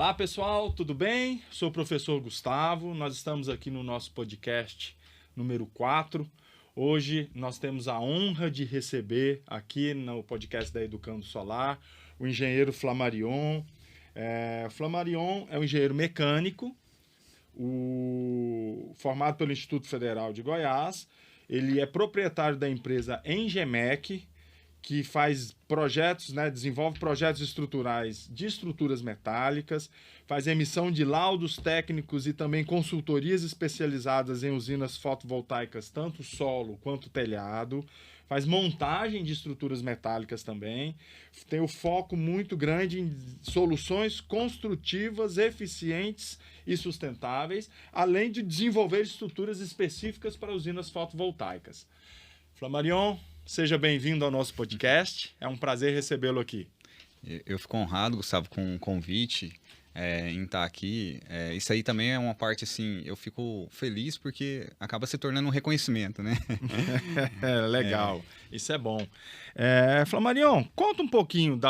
Olá pessoal, tudo bem? Sou o professor Gustavo, nós estamos aqui no nosso podcast número 4. Hoje nós temos a honra de receber aqui no podcast da Educando Solar o engenheiro Flammarion. Flammarion é um engenheiro mecânico, formado pelo Instituto Federal de Goiás. Ele é proprietário da empresa Engemec, que faz projetos, desenvolve projetos estruturais de estruturas metálicas, faz emissão de laudos técnicos e também consultorias especializadas em usinas fotovoltaicas, tanto solo quanto telhado, faz montagem de estruturas metálicas também, tem o foco muito grande em soluções construtivas, eficientes e sustentáveis, além de desenvolver estruturas específicas para usinas fotovoltaicas. Flammarion, seja bem-vindo ao nosso podcast. É um prazer recebê-lo aqui. Eu fico honrado, Gustavo, com o convite em estar aqui. Isso aí também é uma parte, assim, eu fico feliz porque acaba se tornando um reconhecimento, né? Legal, isso é bom. Flammarion, conta um pouquinho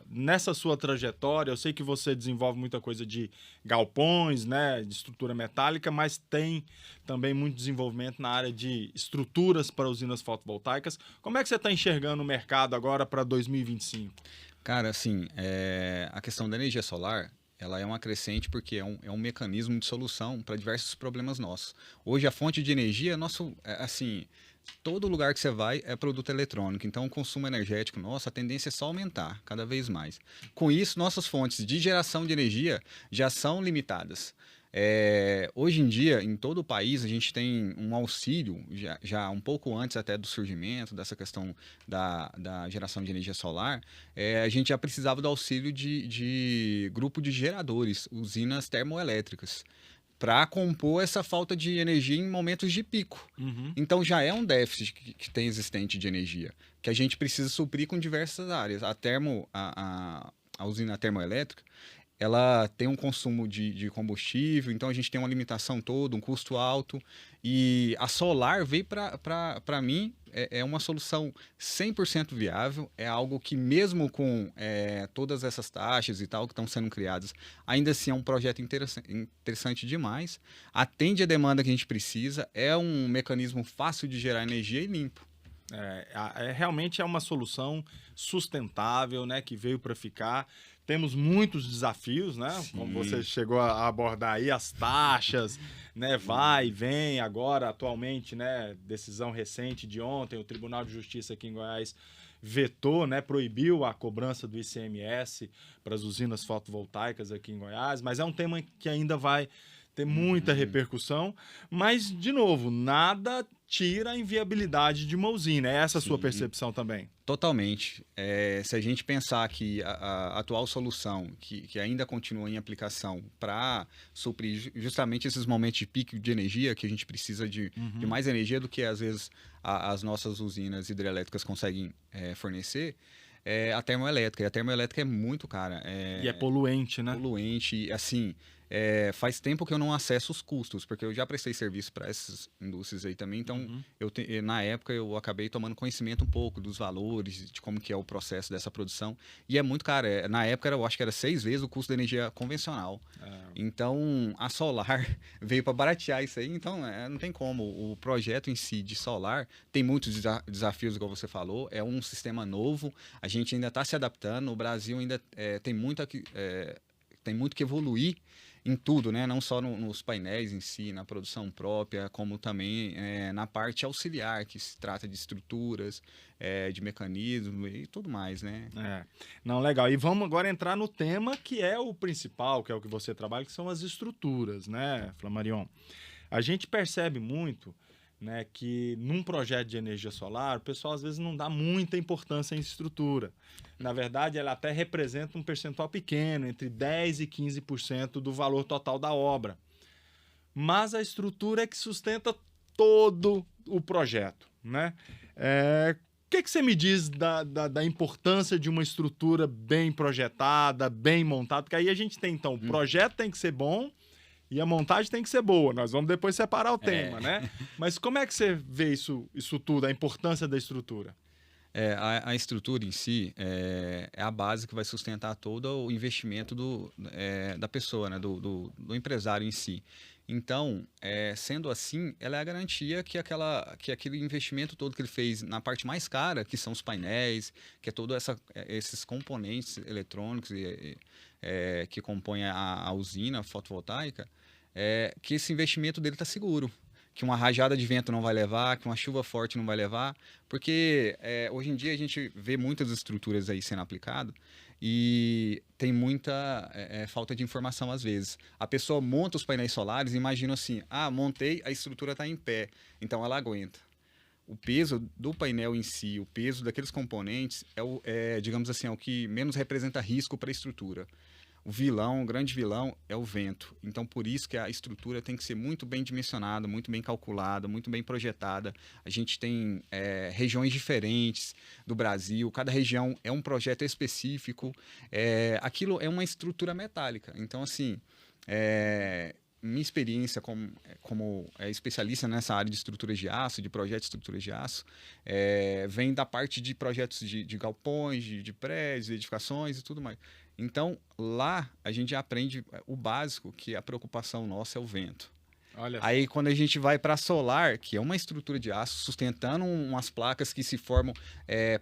nessa sua trajetória. Eu sei que você desenvolve muita coisa de galpões, de estrutura metálica, mas tem também muito desenvolvimento na área de estruturas para usinas fotovoltaicas. Como é que você está enxergando o mercado agora para 2025? Cara, assim, a questão da energia solar, ela é uma crescente porque é um mecanismo de solução para diversos problemas nossos. Hoje, a fonte de energia, todo lugar que você vai é produto eletrônico, então o consumo energético nosso, a tendência é só aumentar cada vez mais. Com isso, nossas fontes de geração de energia já são limitadas. Hoje em dia, em todo o país, a gente tem um auxílio, já um pouco antes até do surgimento dessa questão da geração de energia solar, a gente já precisava do auxílio de grupo de geradores, usinas termoelétricas, para compor essa falta de energia em momentos de pico. Uhum. Então já é um déficit que tem existente de energia, que a gente precisa suprir com diversas áreas. A usina termoelétrica, ela tem um consumo de combustível, então a gente tem uma limitação toda, um custo alto. E a solar veio para mim, é uma solução 100% viável, é algo que mesmo com todas essas taxas e tal que estão sendo criadas, ainda assim é um projeto interessante demais, atende a demanda que a gente precisa, é um mecanismo fácil de gerar energia e limpo. Realmente é uma solução sustentável, que veio para ficar. Temos muitos desafios, Sim. Como você chegou a abordar aí, as taxas, vai e vem. Agora, atualmente, decisão recente de ontem, o Tribunal de Justiça aqui em Goiás vetou, proibiu a cobrança do ICMS para as usinas fotovoltaicas aqui em Goiás, mas é um tema que ainda vai ter muita repercussão, mas, de novo, nada tira a inviabilidade de uma usina. É essa a sua percepção também? Totalmente. Se a gente pensar que a atual solução, que ainda continua em aplicação para suprir justamente esses momentos de pico de energia, que a gente precisa de mais energia do que, às vezes, as nossas usinas hidrelétricas conseguem fornecer, a termoelétrica. E a termoelétrica é muito cara. E é poluente, né? Poluente, assim... faz tempo que eu não acesso os custos, porque eu já prestei serviço para essas indústrias aí também, então na época eu acabei tomando conhecimento um pouco dos valores, de como que é o processo dessa produção, e é muito caro. Na época eu acho que era 6 vezes o custo da energia convencional. Então a solar veio para baratear isso aí, então não tem como. O projeto em si de solar tem muitos desafios, igual você falou, é um sistema novo, a gente ainda está se adaptando, o Brasil ainda tem muito que evoluir em tudo, não só nos painéis em si, na produção própria, como também na parte auxiliar, que se trata de estruturas, de mecanismo e tudo mais, Não, legal. E vamos agora entrar no tema que é o principal, que é o que você trabalha, que são as estruturas, Flammarion? A gente percebe muito que num projeto de energia solar, o pessoal às vezes não dá muita importância em estrutura. Na verdade, ela até representa um percentual pequeno, entre 10% e 15% do valor total da obra. Mas a estrutura é que sustenta todo o projeto. O que você me diz da importância de uma estrutura bem projetada, bem montada? Porque aí a gente tem, então, o projeto tem que ser bom, e a montagem tem que ser boa. Nós vamos depois separar o tema, Mas como é que você vê isso tudo, a importância da estrutura? A estrutura em si é a base que vai sustentar todo o investimento da pessoa, né? Do empresário em si. Então, sendo assim, ela é a garantia que aquele investimento todo que ele fez na parte mais cara, que são os painéis, que é todo esses componentes eletrônicos que compõem a usina fotovoltaica, que esse investimento dele está seguro. Que uma rajada de vento não vai levar, que uma chuva forte não vai levar, porque hoje em dia a gente vê muitas estruturas aí sendo aplicadas e tem muita falta de informação às vezes. A pessoa monta os painéis solares e imagina assim, montei, a estrutura está em pé, então ela aguenta. O peso do painel em si, o peso daqueles componentes, digamos assim, é o que menos representa risco para a estrutura. O grande vilão é o vento. Então, por isso que a estrutura tem que ser muito bem dimensionada, muito bem calculada, muito bem projetada. A gente tem regiões diferentes do Brasil, cada região é um projeto específico. Aquilo é uma estrutura metálica. Então, assim, minha experiência como especialista nessa área de estruturas de aço, de projetos de estruturas de aço, vem da parte de projetos de galpões, de prédios, edificações e tudo mais. Então, lá a gente aprende o básico, que a preocupação nossa é o vento. Olha. Aí, quando a gente vai para solar, que é uma estrutura de aço, sustentando umas placas que se formam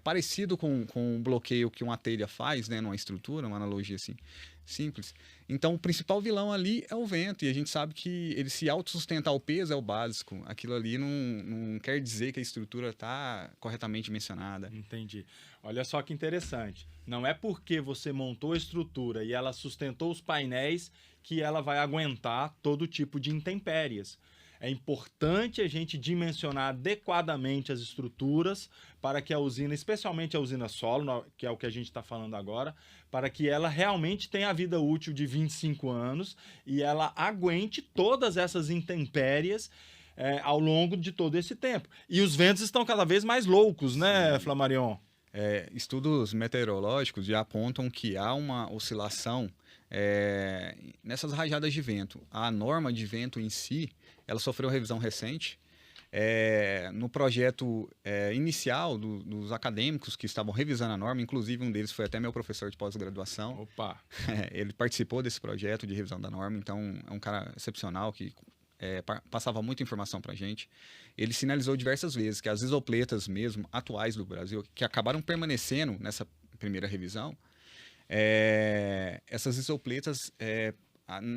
parecido com o bloqueio que uma telha faz, né, numa estrutura, uma analogia assim, simples. Então, o principal vilão ali é o vento, e a gente sabe que ele se autossustentar o peso é o básico. Aquilo ali não quer dizer que a estrutura está corretamente dimensionada. Entendi. Olha só que interessante. Não é porque você montou a estrutura e ela sustentou os painéis que ela vai aguentar todo tipo de intempéries. É importante a gente dimensionar adequadamente as estruturas para que a usina, especialmente a usina solo, que é o que a gente está falando agora, para que ela realmente tenha a vida útil de 25 anos e ela aguente todas essas intempéries ao longo de todo esse tempo. E os ventos estão cada vez mais loucos, né, Flammarion? Estudos meteorológicos já apontam que há uma oscilação nessas rajadas de vento. A norma de vento em si, ela sofreu revisão recente. No projeto inicial dos acadêmicos que estavam revisando a norma, inclusive um deles foi até meu professor de pós-graduação. Opa! Ele participou desse projeto de revisão da norma, então é um cara excepcional que passava muita informação para a gente. Ele sinalizou diversas vezes que as isopletas mesmo atuais do Brasil, que acabaram permanecendo nessa primeira revisão, essas isopletas,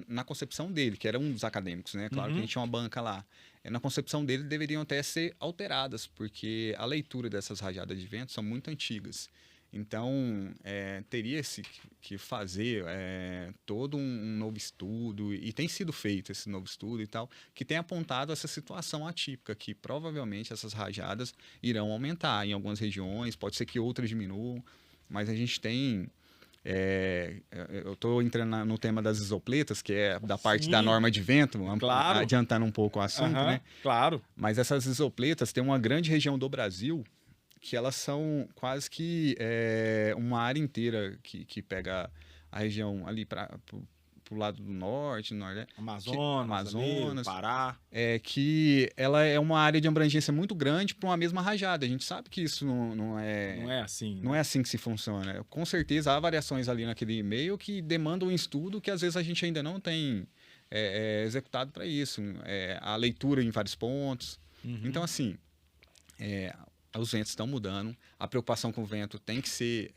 na concepção dele, que era um dos acadêmicos, né? Claro que a gente tinha uma banca lá. Na concepção dele, deveriam até ser alteradas, porque a leitura dessas rajadas de vento são muito antigas. Então, teria-se que fazer todo um novo estudo, e tem sido feito esse novo estudo e tal, que tem apontado essa situação atípica, que provavelmente essas rajadas irão aumentar em algumas regiões, pode ser que outras diminuam, mas a gente tem... eu estou entrando no tema das isopletas, que é da parte da norma de vento, claro. Adiantando um pouco o assunto, né? Claro. Mas essas isopletas têm uma grande região do Brasil que elas são quase que uma área inteira que pega a região ali para o lado do norte, nordeste, Amazonas, Pará. Que ela é uma área de abrangência muito grande para uma mesma rajada. A gente sabe que isso não é assim. Não é assim que se funciona. Com certeza há variações ali naquele meio que demandam um estudo que às vezes a gente ainda não tem executado para isso. A leitura em vários pontos. Então, assim... os ventos estão mudando, a preocupação com o vento tem que ser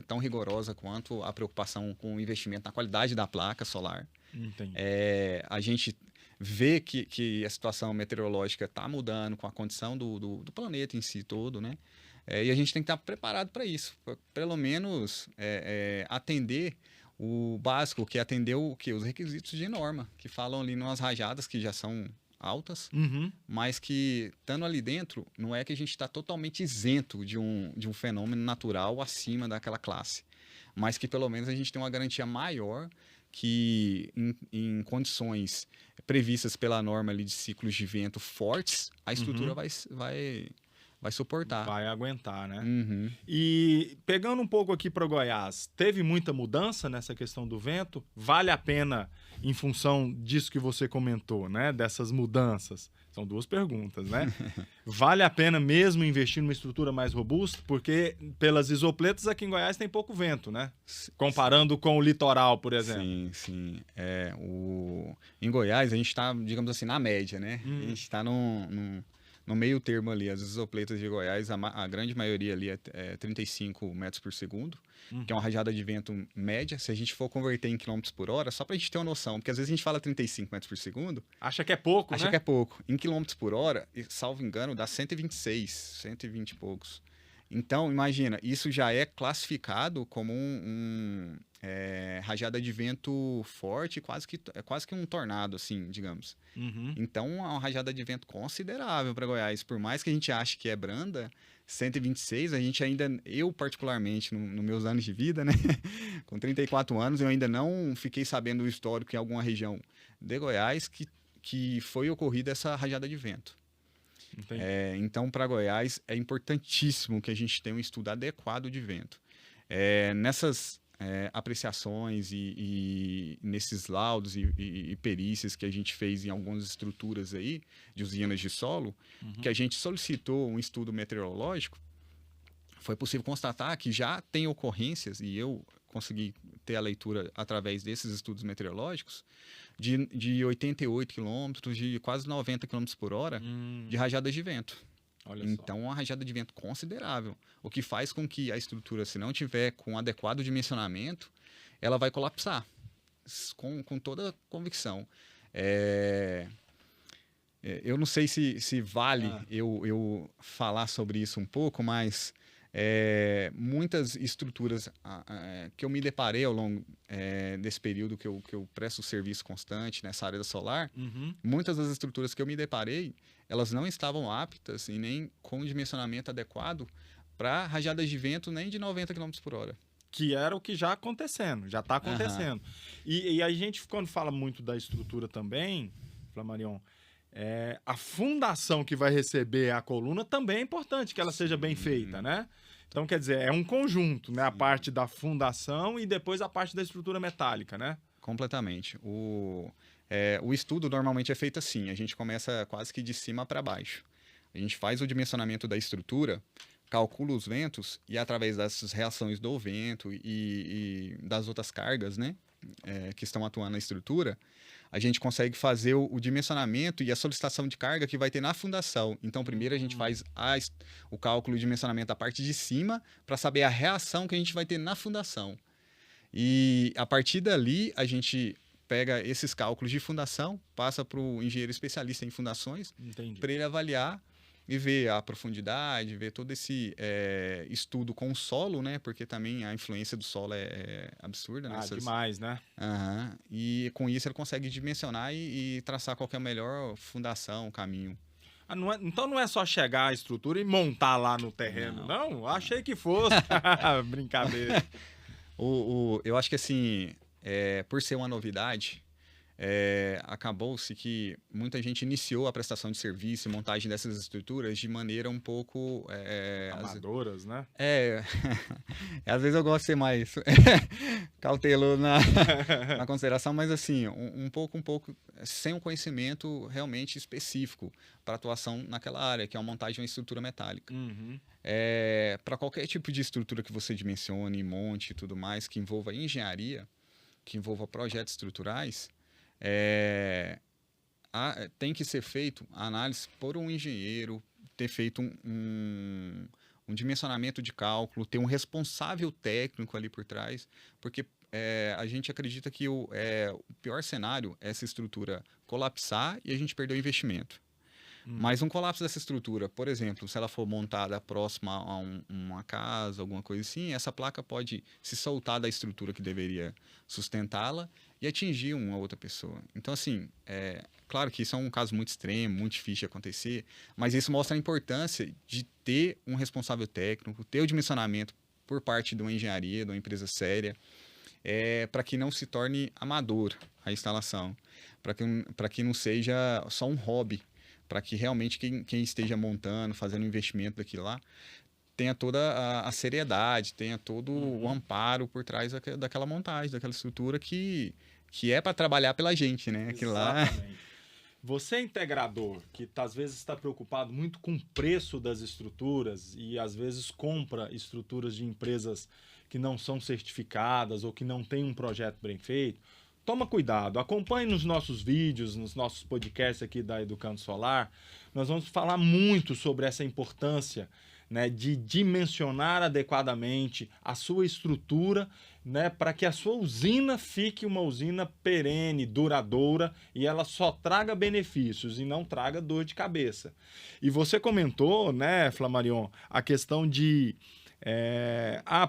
tão rigorosa quanto a preocupação com o investimento na qualidade da placa solar. Entendi. A gente vê que a situação meteorológica está mudando com a condição do planeta em si todo, né? E a gente tem que estar preparado para isso, pelo menos atender o básico, que é atender os requisitos de norma, que falam ali nas rajadas que já são altas, mas que, estando ali dentro, não é que a gente está totalmente isento de um fenômeno natural acima daquela classe, mas que pelo menos a gente tem uma garantia maior que em condições previstas pela norma ali de ciclos de vento fortes, a estrutura vai vai suportar. Vai aguentar, né? Uhum. E pegando um pouco aqui para Goiás, teve muita mudança nessa questão do vento? Vale a pena, em função disso que você comentou, né? Dessas mudanças? São duas perguntas, né? Vale a pena mesmo investir numa estrutura mais robusta? Porque pelas isopletas aqui em Goiás tem pouco vento, né? Comparando com o litoral, por exemplo. Sim, sim. Em Goiás, a gente está, digamos assim, na média, né? A gente está no meio termo ali. As isopletas de Goiás, a grande maioria ali é 35 metros por segundo, que é uma rajada de vento média. Se a gente for converter em quilômetros por hora, só para a gente ter uma noção, porque às vezes a gente fala 35 metros por segundo. Acha que é pouco, Acha né? que é pouco. Em quilômetros por hora, salvo engano, dá 126, 120 e poucos. Então, imagina, isso já é classificado como rajada de vento forte, quase que um tornado, assim, digamos. Uhum. Então, é uma rajada de vento considerável para Goiás. Por mais que a gente ache que é branda, 126, a gente ainda, eu particularmente, nos meus anos de vida, né? Com 34 anos, eu ainda não fiquei sabendo o histórico em alguma região de Goiás que foi ocorrida essa rajada de vento. Então, para Goiás, é importantíssimo que a gente tenha um estudo adequado de vento. Nessas apreciações e nesses laudos e perícias que a gente fez em algumas estruturas aí, de usinas de solo, que a gente solicitou um estudo meteorológico, foi possível constatar que já tem ocorrências, e eu consegui ter a leitura através desses estudos meteorológicos, de 88 quilômetros, de quase 90 quilômetros por hora, de rajadas de vento. Então, uma rajada de vento considerável, o que faz com que a estrutura, se não tiver com adequado dimensionamento, ela vai colapsar, com toda convicção. Eu não sei se vale eu falar sobre isso um pouco, mas muitas estruturas que eu me deparei ao longo desse período que eu presto serviço constante nessa área da solar, muitas das estruturas que eu me deparei, elas não estavam aptas e nem com dimensionamento adequado para rajadas de vento nem de 90 km por hora. Que era o que já está acontecendo. E a gente, quando fala muito da estrutura também, Flamarion, a fundação que vai receber a coluna também é importante que ela seja bem feita, né? Então, quer dizer, é um conjunto, né? A parte da fundação e depois a parte da estrutura metálica, né? Completamente. O estudo normalmente é feito assim, a gente começa quase que de cima para baixo. A gente faz o dimensionamento da estrutura, calcula os ventos e através dessas reações do vento e das outras cargas, né, que estão atuando na estrutura, a gente consegue fazer o dimensionamento e a solicitação de carga que vai ter na fundação. Então, primeiro a gente faz o cálculo de dimensionamento da parte de cima para saber a reação que a gente vai ter na fundação. E a partir dali, a gente pega esses cálculos de fundação, passa para o engenheiro especialista em fundações, para ele avaliar e ver a profundidade, ver todo esse estudo com o solo, né? Porque também a influência do solo é absurda. Demais, né? E com isso ele consegue dimensionar e traçar qual que é a melhor fundação, caminho. Então não é só chegar à estrutura e montar lá no terreno, não? Achei que fosse. Brincadeira. Eu acho que assim, por ser uma novidade, acabou-se que muita gente iniciou a prestação de serviço e montagem dessas estruturas de maneira um pouco amadoras, né? Às vezes eu gosto de ser mais cauteloso na consideração, mas assim, um pouco sem um conhecimento realmente específico para atuação naquela área, que é a montagem de uma estrutura metálica. Para qualquer tipo de estrutura que você dimensione, monte e tudo mais, que envolva engenharia, que envolva projetos estruturais, tem que ser feito a análise por um engenheiro, ter feito um dimensionamento de cálculo, ter um responsável técnico ali por trás, porque a gente acredita que o pior cenário é essa estrutura colapsar e a gente perder o investimento. Mas um colapso dessa estrutura, por exemplo, se ela for montada próxima a uma casa, alguma coisa assim, essa placa pode se soltar da estrutura que deveria sustentá-la e atingir uma outra pessoa. Então, assim, claro que isso é um caso muito extremo, muito difícil de acontecer, mas isso mostra a importância de ter um responsável técnico, ter o dimensionamento por parte de uma engenharia, de uma empresa séria, para que não se torne amador a instalação, para que não seja só um hobby. para que realmente quem esteja montando, fazendo investimento daquilo lá, tenha toda a seriedade, tenha todo o amparo por trás daquela montagem, daquela estrutura que é para trabalhar pela gente, né? Aquilo lá. Exatamente. Você, integrador, que às vezes está preocupado muito com o preço das estruturas e às vezes compra estruturas de empresas que não são certificadas ou que não têm um projeto bem feito, toma cuidado, acompanhe nos nossos vídeos, nos nossos podcasts aqui da Educando Solar. Nós vamos falar muito sobre essa importância, né, de dimensionar adequadamente a sua estrutura, né, para que a sua usina fique uma usina perene, duradoura, e ela só traga benefícios e não traga dor de cabeça. E você comentou, né, Flamarion, a questão de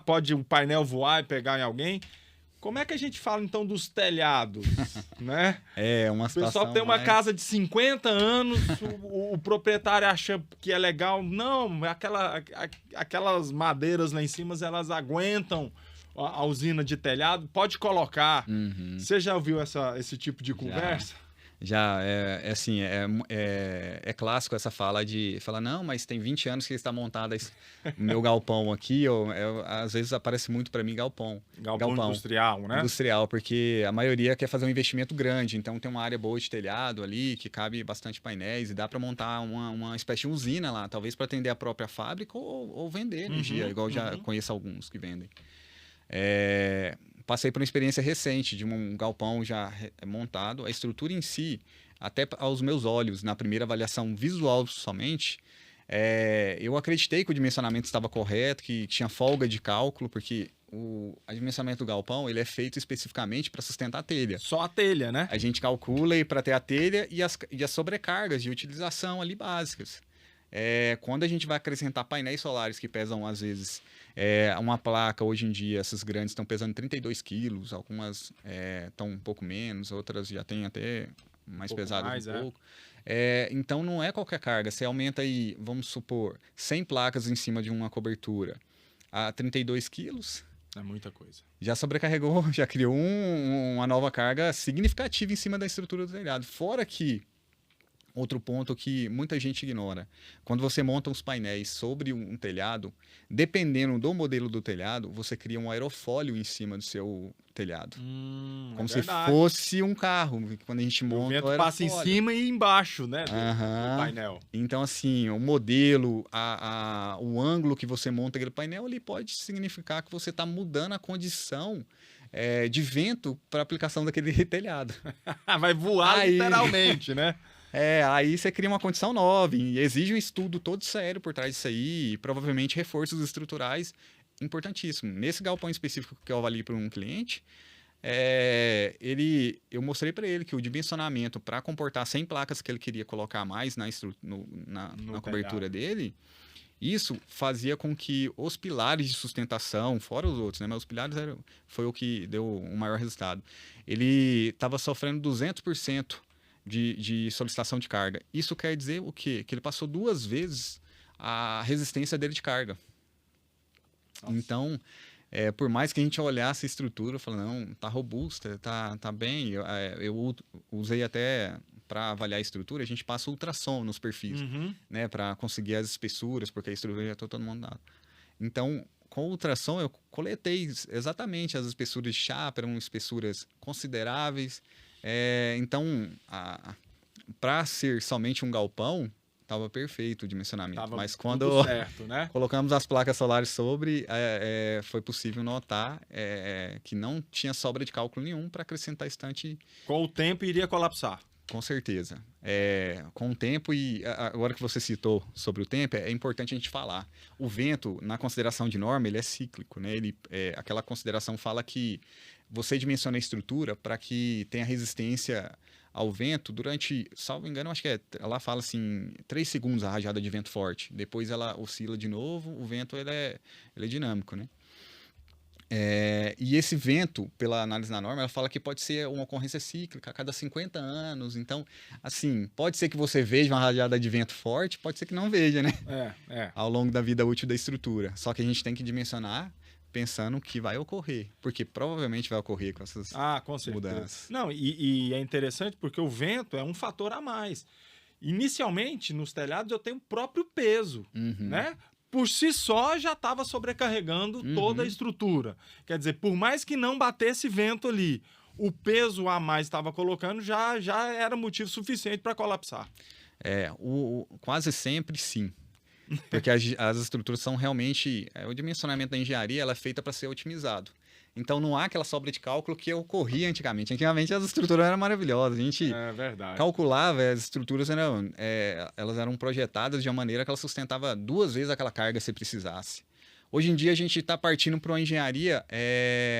pode o painel voar e pegar em alguém. Como é que a gente fala, então, dos telhados, né? Uma situação. O pessoal tem uma casa de 50 anos, o proprietário acha que é legal. Não, aquelas madeiras lá em cima, elas aguentam a usina de telhado. Pode colocar. Uhum. Você já ouviu esse tipo de conversa? Já, assim, é clássico essa fala, não, mas tem 20 anos que está montado o meu galpão aqui, às vezes aparece muito para mim galpão Industrial, né? Industrial, porque a maioria quer fazer um investimento grande, então tem uma área boa de telhado ali, que cabe bastante painéis, e dá para montar uma espécie de usina lá, talvez para atender a própria fábrica ou vender energia, igual já conheço alguns que vendem. Passei por uma experiência recente de um galpão já montado. A estrutura em si, até aos meus olhos, na primeira avaliação visual somente, eu acreditei que o dimensionamento estava correto, que tinha folga de cálculo, porque o dimensionamento do galpão ele é feito especificamente para sustentar a telha. Só a telha, né? A gente calcula para ter a telha e as sobrecargas de utilização ali básicas. Quando a gente vai acrescentar painéis solares que pesam, às vezes, uma placa, hoje em dia, essas grandes estão pesando 32 quilos, algumas estão um pouco menos, outras já têm até mais pesadas um pouco. Então, não é qualquer carga. Você aumenta aí, vamos supor, 100 placas em cima de uma cobertura a 32 quilos. É muita coisa. Já sobrecarregou, já criou uma nova carga significativa em cima da estrutura do telhado. Fora que outro ponto que muita gente ignora. Quando você monta uns painéis sobre um telhado, dependendo do modelo do telhado, você cria um aerofólio em cima do seu telhado. Como se fosse um carro. Quando a gente monta, o vento passa em cima e embaixo, né, do painel. Então, assim, o modelo, o ângulo que você monta aquele painel, ele pode significar que você está mudando a condição de vento para aplicação daquele telhado. Vai voar literalmente, né? Aí você cria uma condição nova e exige um estudo todo sério por trás disso aí e provavelmente reforços estruturais importantíssimos. Nesse galpão específico que eu avaliei para um cliente, eu mostrei para ele que o dimensionamento para comportar 100 placas que ele queria colocar mais na cobertura dele, isso fazia com que os pilares de sustentação, fora os outros, né, mas os pilares foi o que deu o maior resultado. Ele estava sofrendo 200% de solicitação de carga. Isso quer dizer o quê? Que ele passou 2 vezes a resistência dele de carga. Nossa. Então, por mais que a gente olhasse a estrutura, falando, não, tá robusta, tá bem. Eu usei até para avaliar a estrutura, a gente passa ultrassom nos perfis, né, para conseguir as espessuras, porque a estrutura já está toda montada. Então, com o ultrassom, eu coletei exatamente as espessuras de chapa, eram espessuras consideráveis. Então, para ser somente um galpão, estava perfeito o dimensionamento. Mas quando certo, né? colocamos as placas solares sobre, foi possível notar que não tinha sobra de cálculo nenhum para acrescentar estante. Com o tempo iria colapsar. Com certeza. Com o tempo, e agora que você citou sobre o tempo, é importante a gente falar. O vento, na consideração de norma, ele é cíclico, né? Aquela consideração fala que você dimensiona a estrutura para que tenha resistência ao vento durante, salvo engano, acho que ela fala assim, 3 segundos a rajada de vento forte. Depois ela oscila de novo, o vento ele é dinâmico, né? E esse vento, pela análise na norma, ela fala que pode ser uma ocorrência cíclica a cada 50 anos. Então, assim, pode ser que você veja uma rajada de vento forte, pode ser que não veja, né? Ao longo da vida útil da estrutura. Só que a gente tem que dimensionar pensando que vai ocorrer, porque provavelmente vai ocorrer com essas com certeza. mudanças. Não, e é interessante porque o vento é um fator a mais. Inicialmente, nos telhados, eu tenho o próprio peso, né? Por si só, já estava sobrecarregando toda a estrutura. Quer dizer, por mais que não batesse vento ali, o peso a mais estava colocando já era motivo suficiente para colapsar. Quase sempre sim. Porque as estruturas são realmente... o dimensionamento da engenharia ela é feita para ser otimizado. Então não há aquela sobra de cálculo que ocorria antigamente. Antigamente as estruturas eram maravilhosas. A gente calculava, as estruturas elas eram projetadas de uma maneira que ela sustentava 2 vezes aquela carga se precisasse. Hoje em dia a gente está partindo para uma engenharia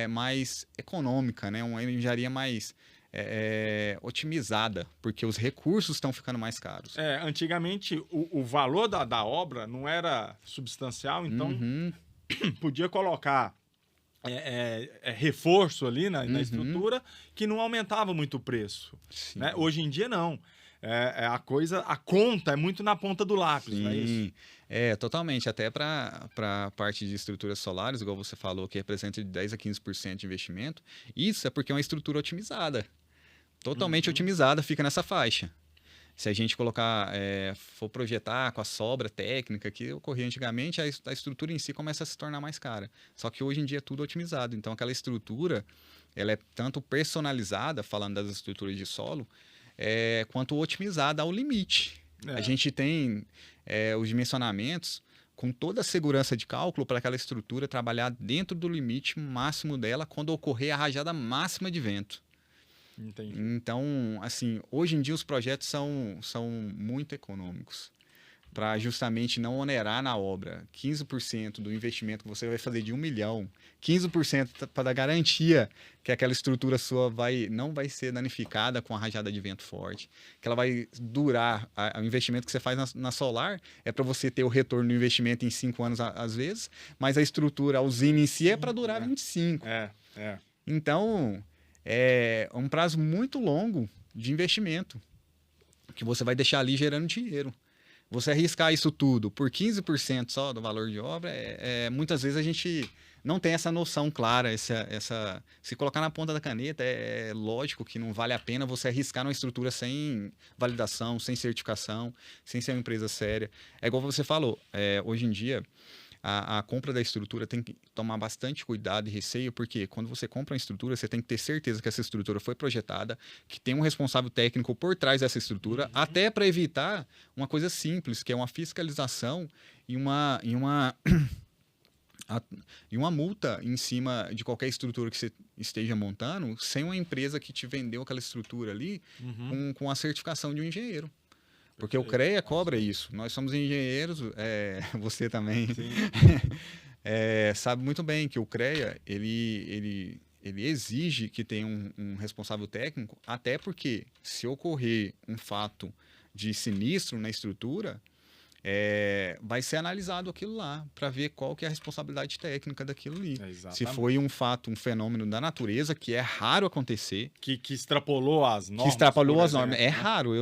mais econômica, né? Uma engenharia mais otimizada, porque os recursos estão ficando mais caros. Antigamente o valor da obra não era substancial, então podia colocar reforço ali na estrutura que não aumentava muito o preço. Né? Hoje em dia não. A conta é muito na ponta do lápis, não é isso? Totalmente. Até para a parte de estruturas solares, igual você falou, que representa de 10% a 15% de investimento, isso é porque é uma estrutura otimizada. Totalmente otimizada, fica nessa faixa. Se a gente for projetar com a sobra técnica que ocorria antigamente, a estrutura em si começa a se tornar mais cara. Só que hoje em dia é tudo otimizado. Então, aquela estrutura, ela é tanto personalizada, falando das estruturas de solo, quanto otimizada ao limite. A gente tem os dimensionamentos com toda a segurança de cálculo para aquela estrutura trabalhar dentro do limite máximo dela quando ocorrer a rajada máxima de vento. Entendi. Então, assim, hoje em dia os projetos são muito econômicos para justamente não onerar na obra. 15% do investimento que você vai fazer de 1 milhão, 15% para dar garantia que aquela estrutura sua não vai ser danificada com a rajada de vento forte, que ela vai durar. O investimento que você faz na solar é para você ter o retorno do investimento em 5 anos às vezes, mas a estrutura, a usina em si é para durar 25. Então... é um prazo muito longo de investimento que você vai deixar ali gerando dinheiro. Você arriscar isso tudo por 15% só do valor de obra, muitas vezes a gente não tem essa noção clara. Se colocar na ponta da caneta, é lógico que não vale a pena você arriscar numa estrutura sem validação, sem certificação, sem ser uma empresa séria. É igual você falou, hoje em dia... A compra da estrutura tem que tomar bastante cuidado e receio, porque quando você compra uma estrutura, você tem que ter certeza que essa estrutura foi projetada, que tem um responsável técnico por trás dessa estrutura, até para evitar uma coisa simples, que é uma fiscalização e uma multa em cima de qualquer estrutura que você esteja montando, sem uma empresa que te vendeu aquela estrutura ali com a certificação de um engenheiro. Porque o CREA cobra isso. Nós somos engenheiros, você também sabe muito bem que o CREA ele exige que tenha um responsável técnico, até porque se ocorrer um fato de sinistro na estrutura, vai ser analisado aquilo lá para ver qual que é a responsabilidade técnica daquilo ali. Se foi um fenômeno da natureza, que é raro acontecer. Que extrapolou as normas. Que extrapolou as normas. É raro.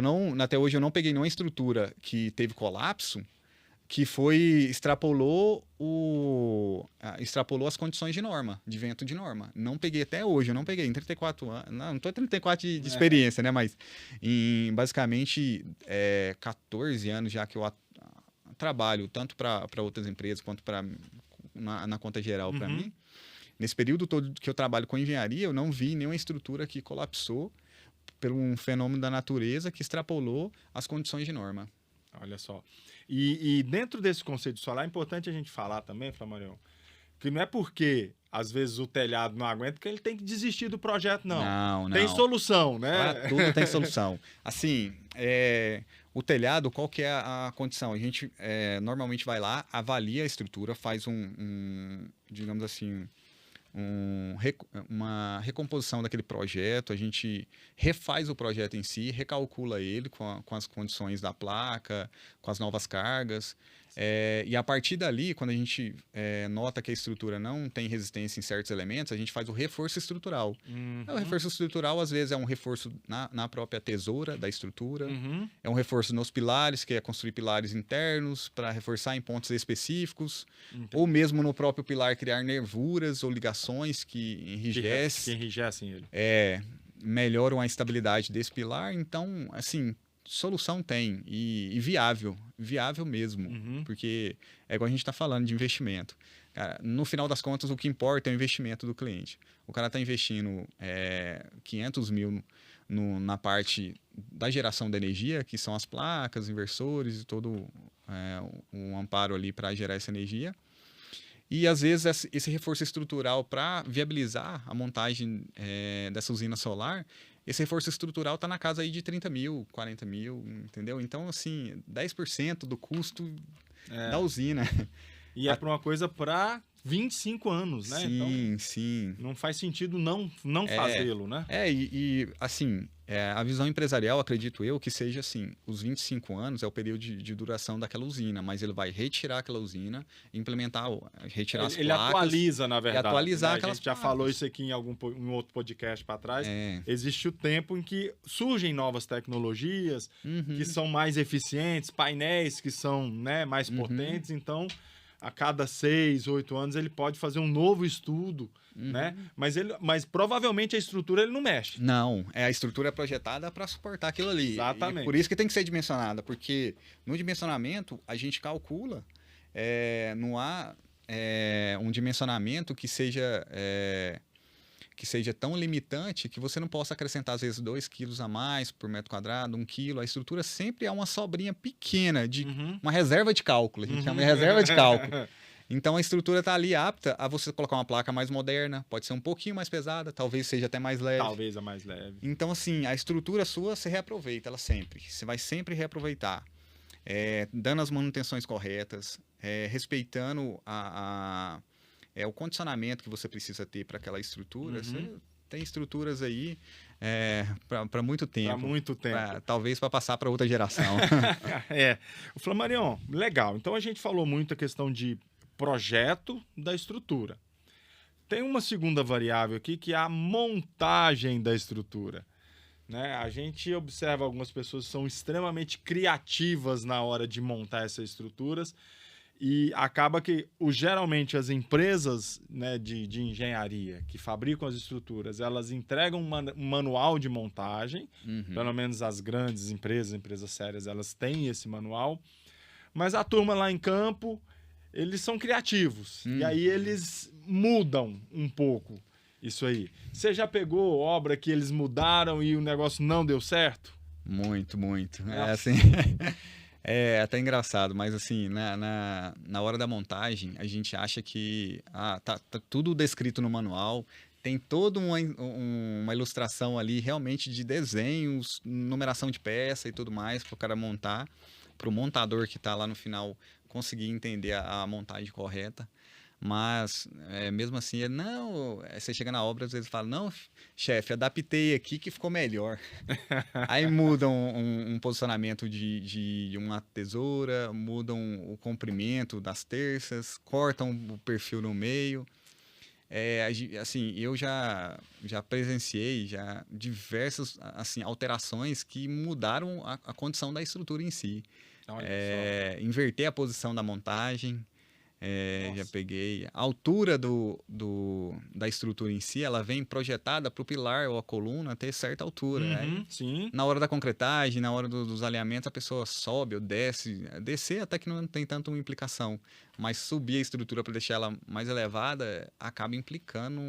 Até hoje eu não peguei nenhuma estrutura que teve colapso que extrapolou as condições de norma, de vento de norma. Não peguei até hoje, eu não peguei em 34 anos. Não estou 34 de experiência, né? Mas basicamente 14 anos já que eu trabalho tanto para outras empresas quanto na conta geral para mim. Nesse período todo que eu trabalho com engenharia, eu não vi nenhuma estrutura que colapsou por um fenômeno da natureza que extrapolou as condições de norma. Olha só. E dentro desse conceito solar, é importante a gente falar também, Flamarion, que não é porque às vezes o telhado não aguenta que ele tem que desistir do projeto, não. Não. Tem solução, né? Para tudo tem solução. Assim, o telhado, qual que é a condição? A gente normalmente vai lá, avalia a estrutura, faz digamos assim, uma recomposição daquele projeto, a gente refaz o projeto em si, recalcula ele com as condições da placa, com as novas cargas, e a partir dali, quando a gente nota que a estrutura não tem resistência em certos elementos, a gente faz o reforço estrutural. O reforço estrutural, às vezes, é um reforço na própria tesoura da estrutura, é um reforço nos pilares, que é construir pilares internos para reforçar em pontos específicos, ou mesmo no próprio pilar criar nervuras ou ligações que enrijecem ele. Melhoram a estabilidade desse pilar. Então, assim, solução tem, e viável mesmo, porque é igual a gente está falando de investimento. Cara, no final das contas, o que importa é o investimento do cliente. O cara está investindo 500 mil na parte da geração da energia, que são as placas, inversores e todo um amparo ali para gerar essa energia. E, às vezes, esse reforço estrutural para viabilizar a montagem dessa usina solar, esse reforço estrutural está na casa aí de 30 mil, 40 mil, entendeu? Então, assim, 10% do custo da usina. E é para uma coisa para 25 anos, né? Sim, então, sim. Não faz sentido não fazê-lo, né? Assim, a visão empresarial, acredito eu, que seja assim, os 25 anos é o período de duração daquela usina, mas ele vai retirar aquela usina, implementar, retirar as placas. Ele atualiza, na verdade. E atualizar né? aquelas A gente já falou isso aqui em um outro podcast para trás. Existe o tempo em que surgem novas tecnologias que são mais eficientes, painéis que são mais potentes, então a cada 6, 8 anos ele pode fazer um novo estudo, né? Mas provavelmente a estrutura ele não mexe. Não, a estrutura é projetada para suportar aquilo ali. Exatamente. E por isso que tem que ser dimensionada, porque no dimensionamento a gente calcula, não há um dimensionamento que seja tão limitante que você não possa acrescentar, às vezes, 2 quilos a mais por metro quadrado, 1 quilo. A estrutura sempre é uma sobrinha pequena, de uma reserva de cálculo. A gente chama de reserva de cálculo. Então, a estrutura está ali apta a você colocar uma placa mais moderna, pode ser um pouquinho mais pesada, talvez seja até mais leve. Talvez a mais leve. Então, assim, a estrutura sua, você reaproveita ela sempre. Você vai sempre reaproveitar. Dando as manutenções corretas, respeitando o condicionamento que você precisa ter para aquela estrutura. Você tem estruturas aí para muito tempo. Para muito tempo. Talvez para passar para outra geração. O Flamarion, legal. Então a gente falou muito a questão de projeto da estrutura. Tem uma segunda variável aqui que é a montagem da estrutura. Né? A gente observa algumas pessoas que são extremamente criativas na hora de montar essas estruturas. E acaba que, geralmente, as empresas de engenharia que fabricam as estruturas, elas entregam um manual de montagem, pelo menos as grandes empresas sérias, elas têm esse manual, mas a turma lá em campo, eles são criativos, e aí eles mudam um pouco isso aí. Você já pegou obra que eles mudaram e o negócio não deu certo? Muito, muito. Assim... É até engraçado, mas assim, na hora da montagem, a gente acha que tá tudo descrito no manual, tem toda uma ilustração ali realmente de desenhos, numeração de peça e tudo mais para o cara montar, para o montador que está lá no final conseguir entender a montagem correta. Mas, mesmo assim, você chega na obra, às vezes fala, não, chefe, adaptei aqui que ficou melhor. Aí mudam um posicionamento de uma tesoura, mudam o comprimento das terças, cortam o perfil no meio. Assim, eu já presenciei diversas assim, alterações que mudaram a condição da estrutura em si. Inverter a posição da montagem. Já peguei. A altura da estrutura em si, ela vem projetada para o pilar ou a coluna ter certa altura. Aí, sim. Na hora da concretagem, na hora dos alinhamentos, a pessoa sobe ou desce. Descer até que não tem tanta uma implicação. Mas subir a estrutura para deixar ela mais elevada acaba implicando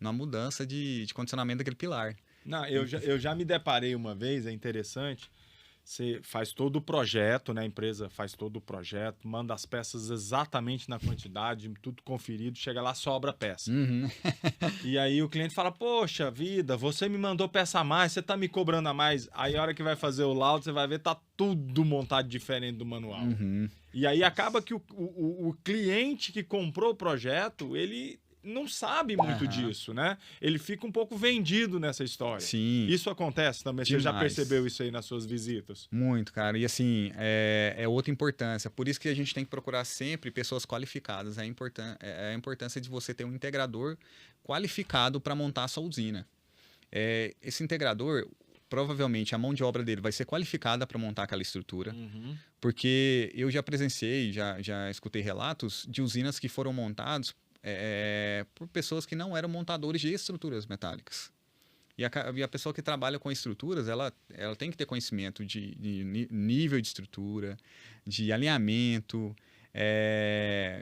numa mudança de condicionamento daquele pilar. Não, eu já me deparei uma vez, é interessante. Você faz todo o projeto, né? A empresa faz todo o projeto, manda as peças exatamente na quantidade, tudo conferido, chega lá, sobra peça. E aí o cliente fala, poxa vida, você me mandou peça a mais, você tá me cobrando a mais. Aí a hora que vai fazer o laudo, você vai ver, tá tudo montado diferente do manual. E aí acaba que o cliente que comprou o projeto, ele não sabe muito disso, né? Ele fica um pouco vendido nessa história. Sim. Isso acontece também? Você já percebeu isso aí nas suas visitas? Muito, cara. E assim, é outra importância. Por isso que a gente tem que procurar sempre pessoas qualificadas. É a importância de você ter um integrador qualificado para montar a sua usina. Esse integrador, provavelmente, a mão de obra dele vai ser qualificada para montar aquela estrutura. Porque eu já presenciei, já escutei relatos de usinas que foram montadas por pessoas que não eram montadores de estruturas metálicas. E a pessoa que trabalha com estruturas, ela tem que ter conhecimento de nível de estrutura, de alinhamento,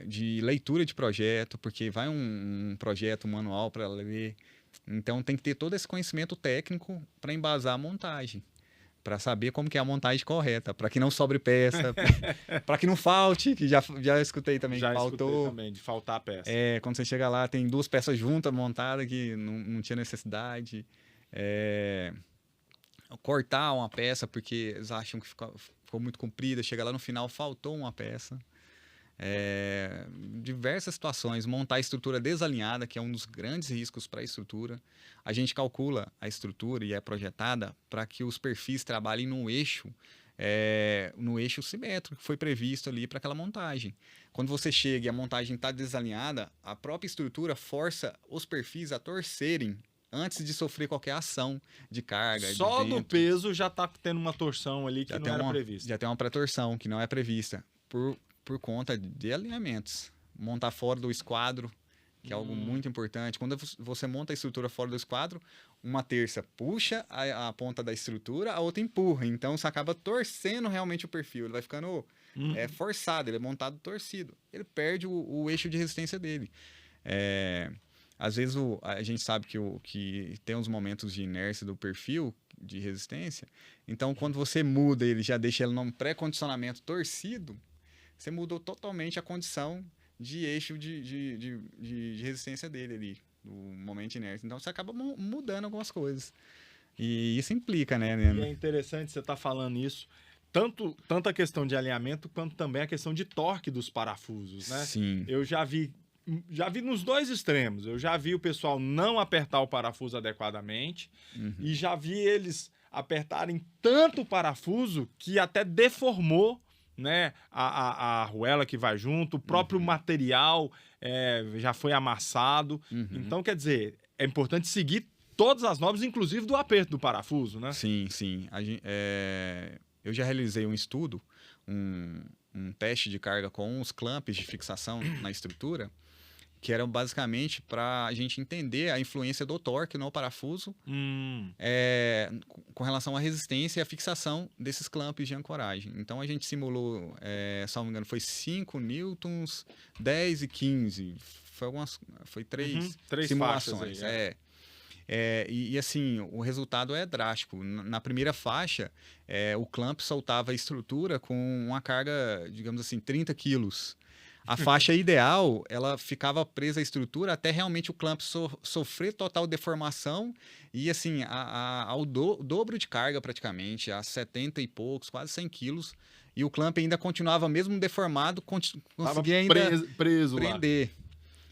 de leitura de projeto, porque vai um projeto manual para ler. Então, tem que ter todo esse conhecimento técnico para embasar a montagem, para saber como que é a montagem correta, para que não sobre peça, para que não falte, que já escutei também Já que escutei faltou. também, de faltar a peça. Quando você chega lá, tem 2 peças juntas montadas que não tinha necessidade. Cortar uma peça porque eles acham que ficou muito comprida, chega lá no final, faltou uma peça. Diversas situações, montar a estrutura desalinhada, que é um dos grandes riscos para a estrutura. A gente calcula a estrutura e é projetada para que os perfis trabalhem no eixo simétrico que foi previsto ali para aquela montagem. Quando você chega e a montagem está desalinhada, a própria estrutura força os perfis a torcerem antes de sofrer qualquer ação de carga. Só de do vento. peso já está tendo uma torção ali que não era prevista. Já tem uma pré-torção que não é prevista por conta de alinhamentos. Montar fora do esquadro, que é algo muito importante. Quando você monta a estrutura fora do esquadro, uma terça puxa a ponta da estrutura, a outra empurra. Então, você acaba torcendo realmente o perfil. Ele vai ficando forçado, ele é montado torcido. Ele perde o eixo de resistência dele. Às vezes, a gente sabe que tem uns momentos de inércia do perfil, de resistência. Então, quando você muda ele, já deixa ele num pré-condicionamento torcido, você mudou totalmente a condição de eixo de resistência dele ali, no momento de inércia. Então, você acaba mudando algumas coisas. E isso implica, né? E é interessante você estar falando isso. Tanto a questão de alinhamento, quanto também a questão de torque dos parafusos, né? Sim. Eu já vi nos dois extremos. Eu já vi o pessoal não apertar o parafuso adequadamente e já vi eles apertarem tanto o parafuso que até deformou, né, a arruela que vai junto, o próprio material já foi amassado. Então, quer dizer, é importante seguir todas as normas, inclusive do aperto do parafuso, né? Sim, sim. Eu já realizei um estudo, um teste de carga com os clamps de fixação na estrutura, que eram basicamente para a gente entender a influência do torque no parafuso com relação à resistência e à fixação desses clamps de ancoragem. Então, a gente simulou, se não me engano, foi 5 newtons, 10 e 15. Foi 3 simulações. Aí, e assim, o resultado é drástico. Na primeira faixa, o clamp soltava a estrutura com uma carga, digamos assim, 30 quilos. A faixa ideal, ela ficava presa à estrutura até realmente o clamp sofrer total deformação e, assim, ao dobro de carga praticamente, a 70 e poucos, quase 100 quilos. E o clamp ainda continuava, mesmo deformado, conseguia ainda preso prender. Lá.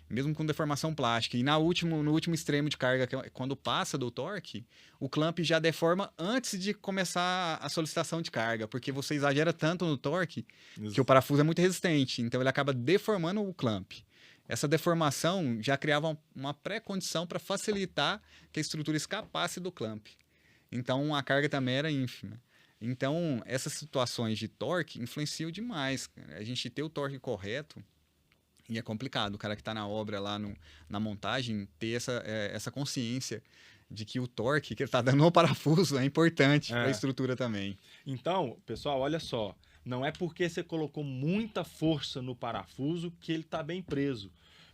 Mesmo com deformação plástica. E no último extremo de carga, quando passa do torque, o clamp já deforma antes de começar a solicitação de carga, porque você exagera tanto no torque que o parafuso é muito resistente, então ele acaba deformando o clamp. Essa deformação já criava uma pré-condição para facilitar que a estrutura escapasse do clamp. Então a carga também era ínfima. Então essas situações de torque influenciam demais. A gente ter o torque correto. E é complicado o cara que está na obra lá na montagem ter essa consciência de que o torque que ele está dando no parafuso é importante para a estrutura também. Então, pessoal, olha só. Não é porque você colocou muita força no parafuso que ele está bem preso.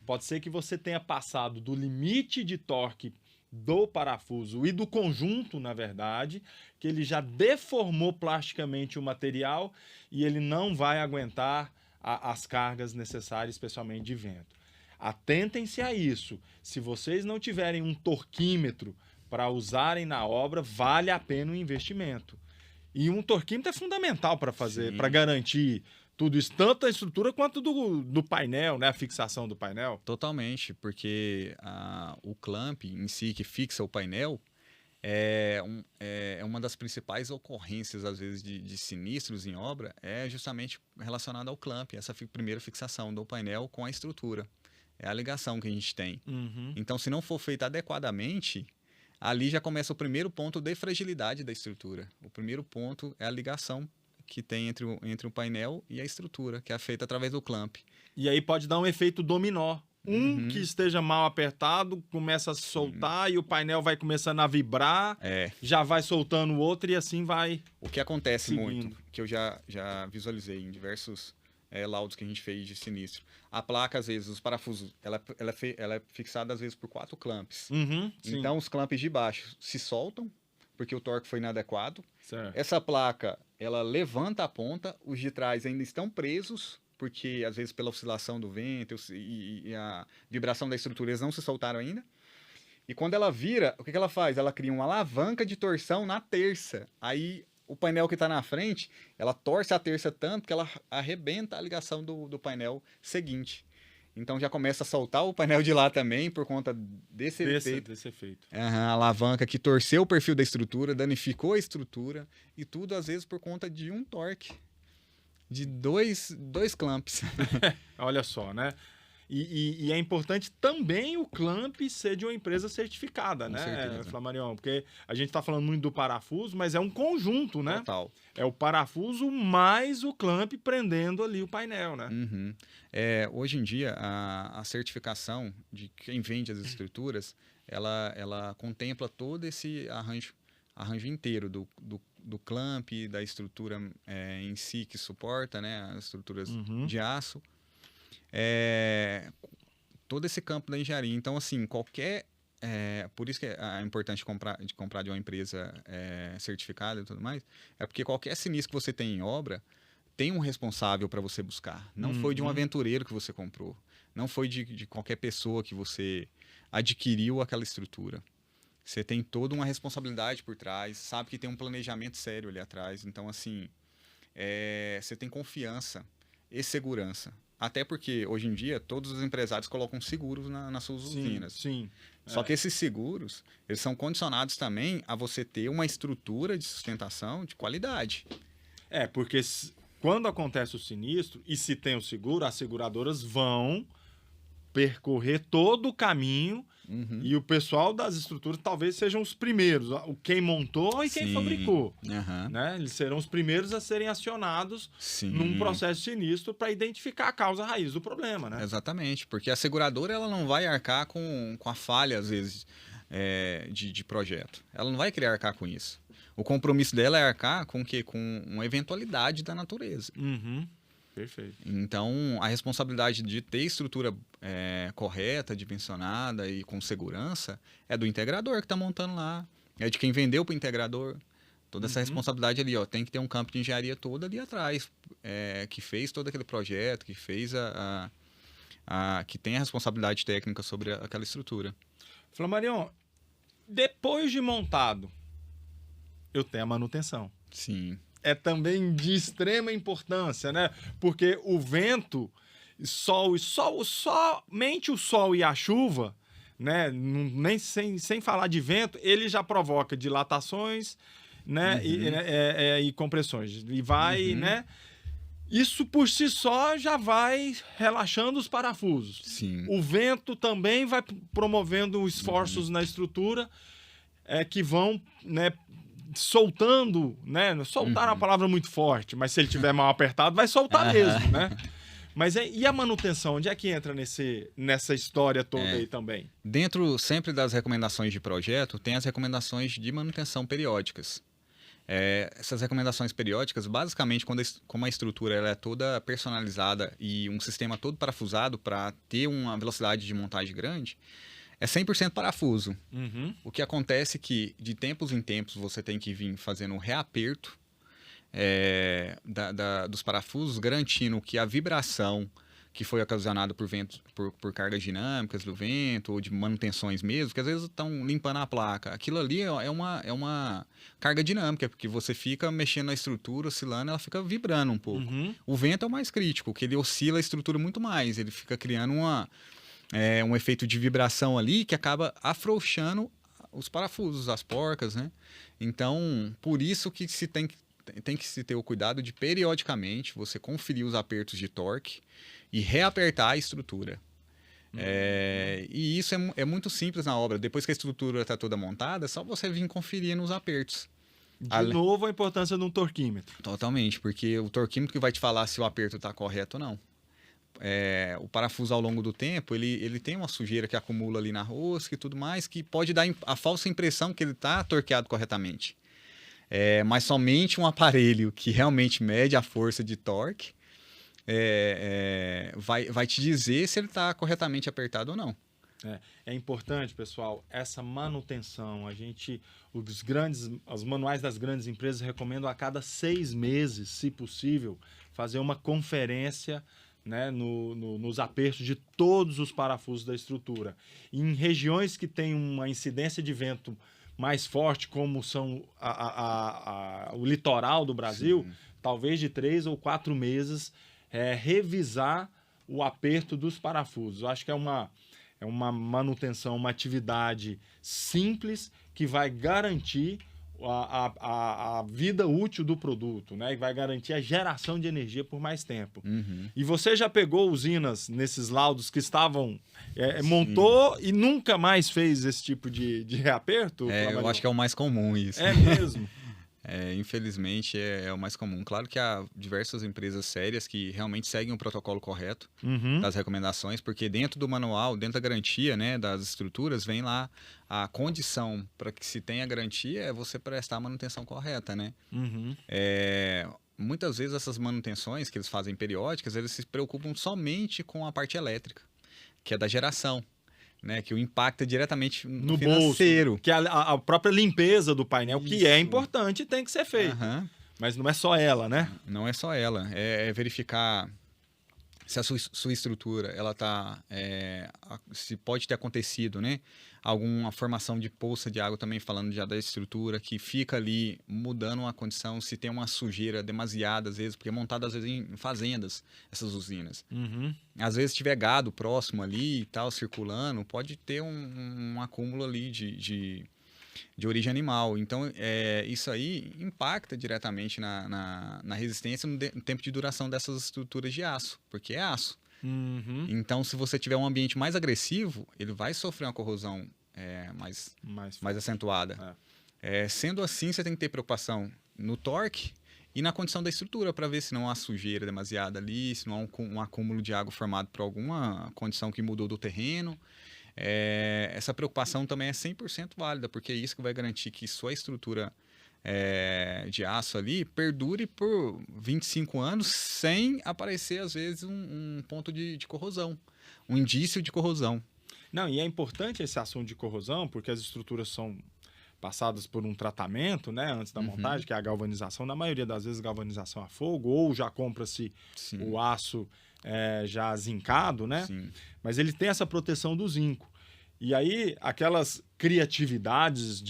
Pode ser que você tenha passado do limite de torque do parafuso e do conjunto, na verdade, que ele já deformou plasticamente o material e ele não vai aguentar as cargas necessárias, especialmente de vento. Atentem-se a isso. Se vocês não tiverem um torquímetro para usarem na obra, vale a pena o investimento. E um torquímetro é fundamental para fazer, para garantir tudo isso, tanto a estrutura quanto do painel, né? A fixação do painel. Totalmente, porque o clamp em si, que fixa o painel, é uma das principais ocorrências, às vezes, de sinistros em obra, é justamente relacionada ao clamp, essa primeira fixação do painel com a estrutura. É a ligação que a gente tem. Então, se não for feita adequadamente, ali já começa o primeiro ponto de fragilidade da estrutura. O primeiro ponto é a ligação que tem entre o painel e a estrutura, que é feita através do clamp. E aí pode dar um efeito dominó. que esteja mal apertado começa a soltar e o painel vai começando a vibrar, já vai soltando o outro e assim vai. O que acontece seguindo. muito, que eu já visualizei em diversos laudos que a gente fez de sinistro. A placa, às vezes, os parafusos, ela é fixada, às vezes, por 4 clamps. Sim. Então, os clamps de baixo se soltam, porque o torque foi inadequado. Certo. Essa placa, ela levanta a ponta, os de trás ainda estão presos, porque, às vezes, pela oscilação do vento e a vibração da estrutura, eles não se soltaram ainda. E quando ela vira, o que ela faz? Ela cria uma alavanca de torção na terça. Aí, o painel que está na frente, ela torce a terça tanto que ela arrebenta a ligação do painel seguinte. Então já começa a soltar o painel de lá também por conta desse efeito. A alavanca que torceu o perfil da estrutura, danificou a estrutura e tudo às vezes por conta de um torque, de dois clamps. Olha só, né? E é importante também o clamp ser de uma empresa certificada, Com né, certeza. Flamarion? Porque a gente está falando muito do parafuso, mas é um conjunto, né? Total. É o parafuso mais o clamp prendendo ali o painel, né? Hoje em dia, a certificação de quem vende as estruturas, ela contempla todo esse arranjo inteiro do clamp, da estrutura em si que suporta, né, as estruturas de aço. Todo esse campo da engenharia. Então, assim, por isso que é importante comprar de uma empresa certificada e tudo mais, é porque qualquer sinistro que você tem em obra tem um responsável para você buscar. Não foi de um aventureiro que você comprou. Não foi de qualquer pessoa que você adquiriu aquela estrutura. Você tem toda uma responsabilidade por trás, sabe que tem um planejamento sério ali atrás. Então, assim, você tem confiança e segurança. Até porque, hoje em dia, todos os empresários colocam seguros nas suas usinas. Sim. Só que esses seguros, eles são condicionados também a você ter uma estrutura de sustentação de qualidade. Porque quando acontece o sinistro, e se tem o seguro, as seguradoras vão percorrer todo o caminho e o pessoal das estruturas talvez sejam os primeiros, quem montou e quem fabricou. Né? Eles serão os primeiros a serem acionados num processo sinistro para identificar a causa raiz do problema. Né? Exatamente, porque a seguradora ela não vai arcar com a falha, às vezes, de projeto. Ela não vai querer arcar com isso. O compromisso dela é arcar com o quê? Com uma eventualidade da natureza. Perfeito. Então, a responsabilidade de ter estrutura correta, dimensionada e com segurança é do integrador que está montando lá. É de quem vendeu para o integrador. Toda essa responsabilidade ali, tem que ter um campo de engenharia todo ali atrás, que fez todo aquele projeto, que fez que tem a responsabilidade técnica sobre aquela estrutura. Flamarion, depois de montado, eu tenho a manutenção. Sim. É também de extrema importância, né? Porque o vento, somente o sol e a chuva, né? Nem sem falar de vento, ele já provoca dilatações, né? E compressões. E vai, né? Isso por si só já vai relaxando os parafusos. Sim. O vento também vai promovendo esforços na estrutura que vão, né? Soltando, né? Soltar é uma palavra muito forte, mas se ele tiver mal apertado, vai soltar mesmo, né? Mas e a manutenção? Onde é que entra nessa história toda aí também? Dentro sempre das recomendações de projeto, tem as recomendações de manutenção periódicas. Essas recomendações periódicas, basicamente, como a estrutura ela é toda personalizada e um sistema todo parafusado para ter uma velocidade de montagem grande, é 100% parafuso. O que acontece é que, de tempos em tempos, você tem que vir fazendo um reaperto dos parafusos, garantindo que a vibração que foi ocasionada por vento, por cargas dinâmicas do vento, ou de manutenções mesmo, que às vezes estão limpando a placa. Aquilo ali é uma carga dinâmica, porque você fica mexendo na estrutura, oscilando, ela fica vibrando um pouco. O vento é o mais crítico, porque ele oscila a estrutura muito mais, ele fica criando um efeito de vibração ali que acaba afrouxando os parafusos, as porcas, né? Então, por isso que tem que se ter o cuidado de, periodicamente, você conferir os apertos de torque e reapertar a estrutura. E isso é muito simples na obra. Depois que a estrutura está toda montada, é só você vir conferir nos apertos. De novo, a importância de um torquímetro. Totalmente, porque o torquímetro que vai te falar se o aperto está correto ou não. o parafuso ao longo do tempo, ele tem uma sujeira que acumula ali na rosca e tudo mais, que pode dar a falsa impressão que ele está torqueado corretamente. Mas somente um aparelho que realmente mede a força de torque vai te dizer se ele está corretamente apertado ou não. É importante, pessoal, essa manutenção. Os manuais das grandes empresas recomendam a cada 6 meses, se possível, fazer uma conferência, né, nos apertos de todos os parafusos da estrutura. Em regiões que têm uma incidência de vento mais forte, como são o litoral do Brasil, sim, talvez de 3 ou 4 meses, revisar o aperto dos parafusos. Eu acho que é uma manutenção, uma atividade simples que vai garantir a vida útil do produto, né? E vai garantir a geração de energia por mais tempo. Uhum. E você já pegou usinas nesses laudos que estavam... montou e nunca mais fez esse tipo de reaperto? Eu acho que é o mais comum isso. É mesmo? Infelizmente é o mais comum. Claro que há diversas empresas sérias que realmente seguem o protocolo correto das recomendações, porque dentro do manual, dentro da garantia, né, das estruturas, vem lá a condição para que se tenha garantia é você prestar a manutenção correta, né? Muitas vezes essas manutenções que eles fazem periódicas, eles se preocupam somente com a parte elétrica, que é da geração. Né, que o impacta diretamente no financeiro. Bolso, que a própria limpeza do painel, isso, que é importante e tem que ser feito. Mas não é só ela, né? Não é só ela. É verificar se a sua estrutura, ela tá, se pode ter acontecido, né? Alguma formação de poça de água também, falando já da estrutura, que fica ali mudando a condição, se tem uma sujeira demasiada, às vezes, porque é montada às vezes em fazendas, essas usinas. Às vezes, se tiver gado próximo ali e tal, circulando, pode ter um acúmulo ali de origem animal. Então, isso aí impacta diretamente na resistência, no tempo de duração dessas estruturas de aço, porque é aço. Então, se você tiver um ambiente mais agressivo, ele vai sofrer uma corrosão mais acentuada. Sendo assim, você tem que ter preocupação no torque e na condição da estrutura, para ver se não há sujeira demasiada ali, se não há um acúmulo de água formado por alguma condição que mudou do terreno. Essa preocupação também é 100% válida, porque é isso que vai garantir que sua estrutura de aço ali perdure por 25 anos sem aparecer, às vezes, um ponto de corrosão, um indício de corrosão. Não, e é importante esse assunto de corrosão, porque as estruturas são passadas por um tratamento, né, antes da montagem, que é a galvanização. Na maioria das vezes, galvanização a fogo, ou já compra-se o aço já zincado, né? Sim. Mas ele tem essa proteção do zinco. E aí, aquelas criatividades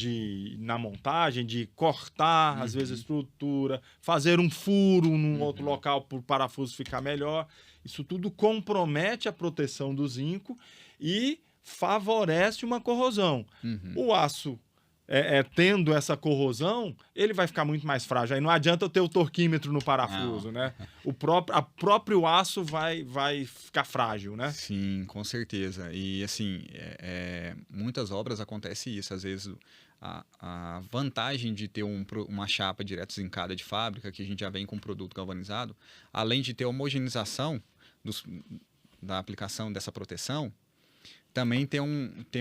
na montagem, de cortar, às vezes, a estrutura, fazer um furo num outro local para o parafuso ficar melhor, isso tudo compromete a proteção do zinco e favorece uma corrosão. O aço, tendo essa corrosão, ele vai ficar muito mais frágil. Aí não adianta eu ter o torquímetro no parafuso, né? O próprio aço vai ficar frágil, né? Sim, com certeza. E, assim, muitas obras acontece isso. Às vezes, a vantagem de ter uma chapa direto zincada de fábrica, que a gente já vem com um produto galvanizado, além de ter homogeneização da aplicação dessa proteção, também tem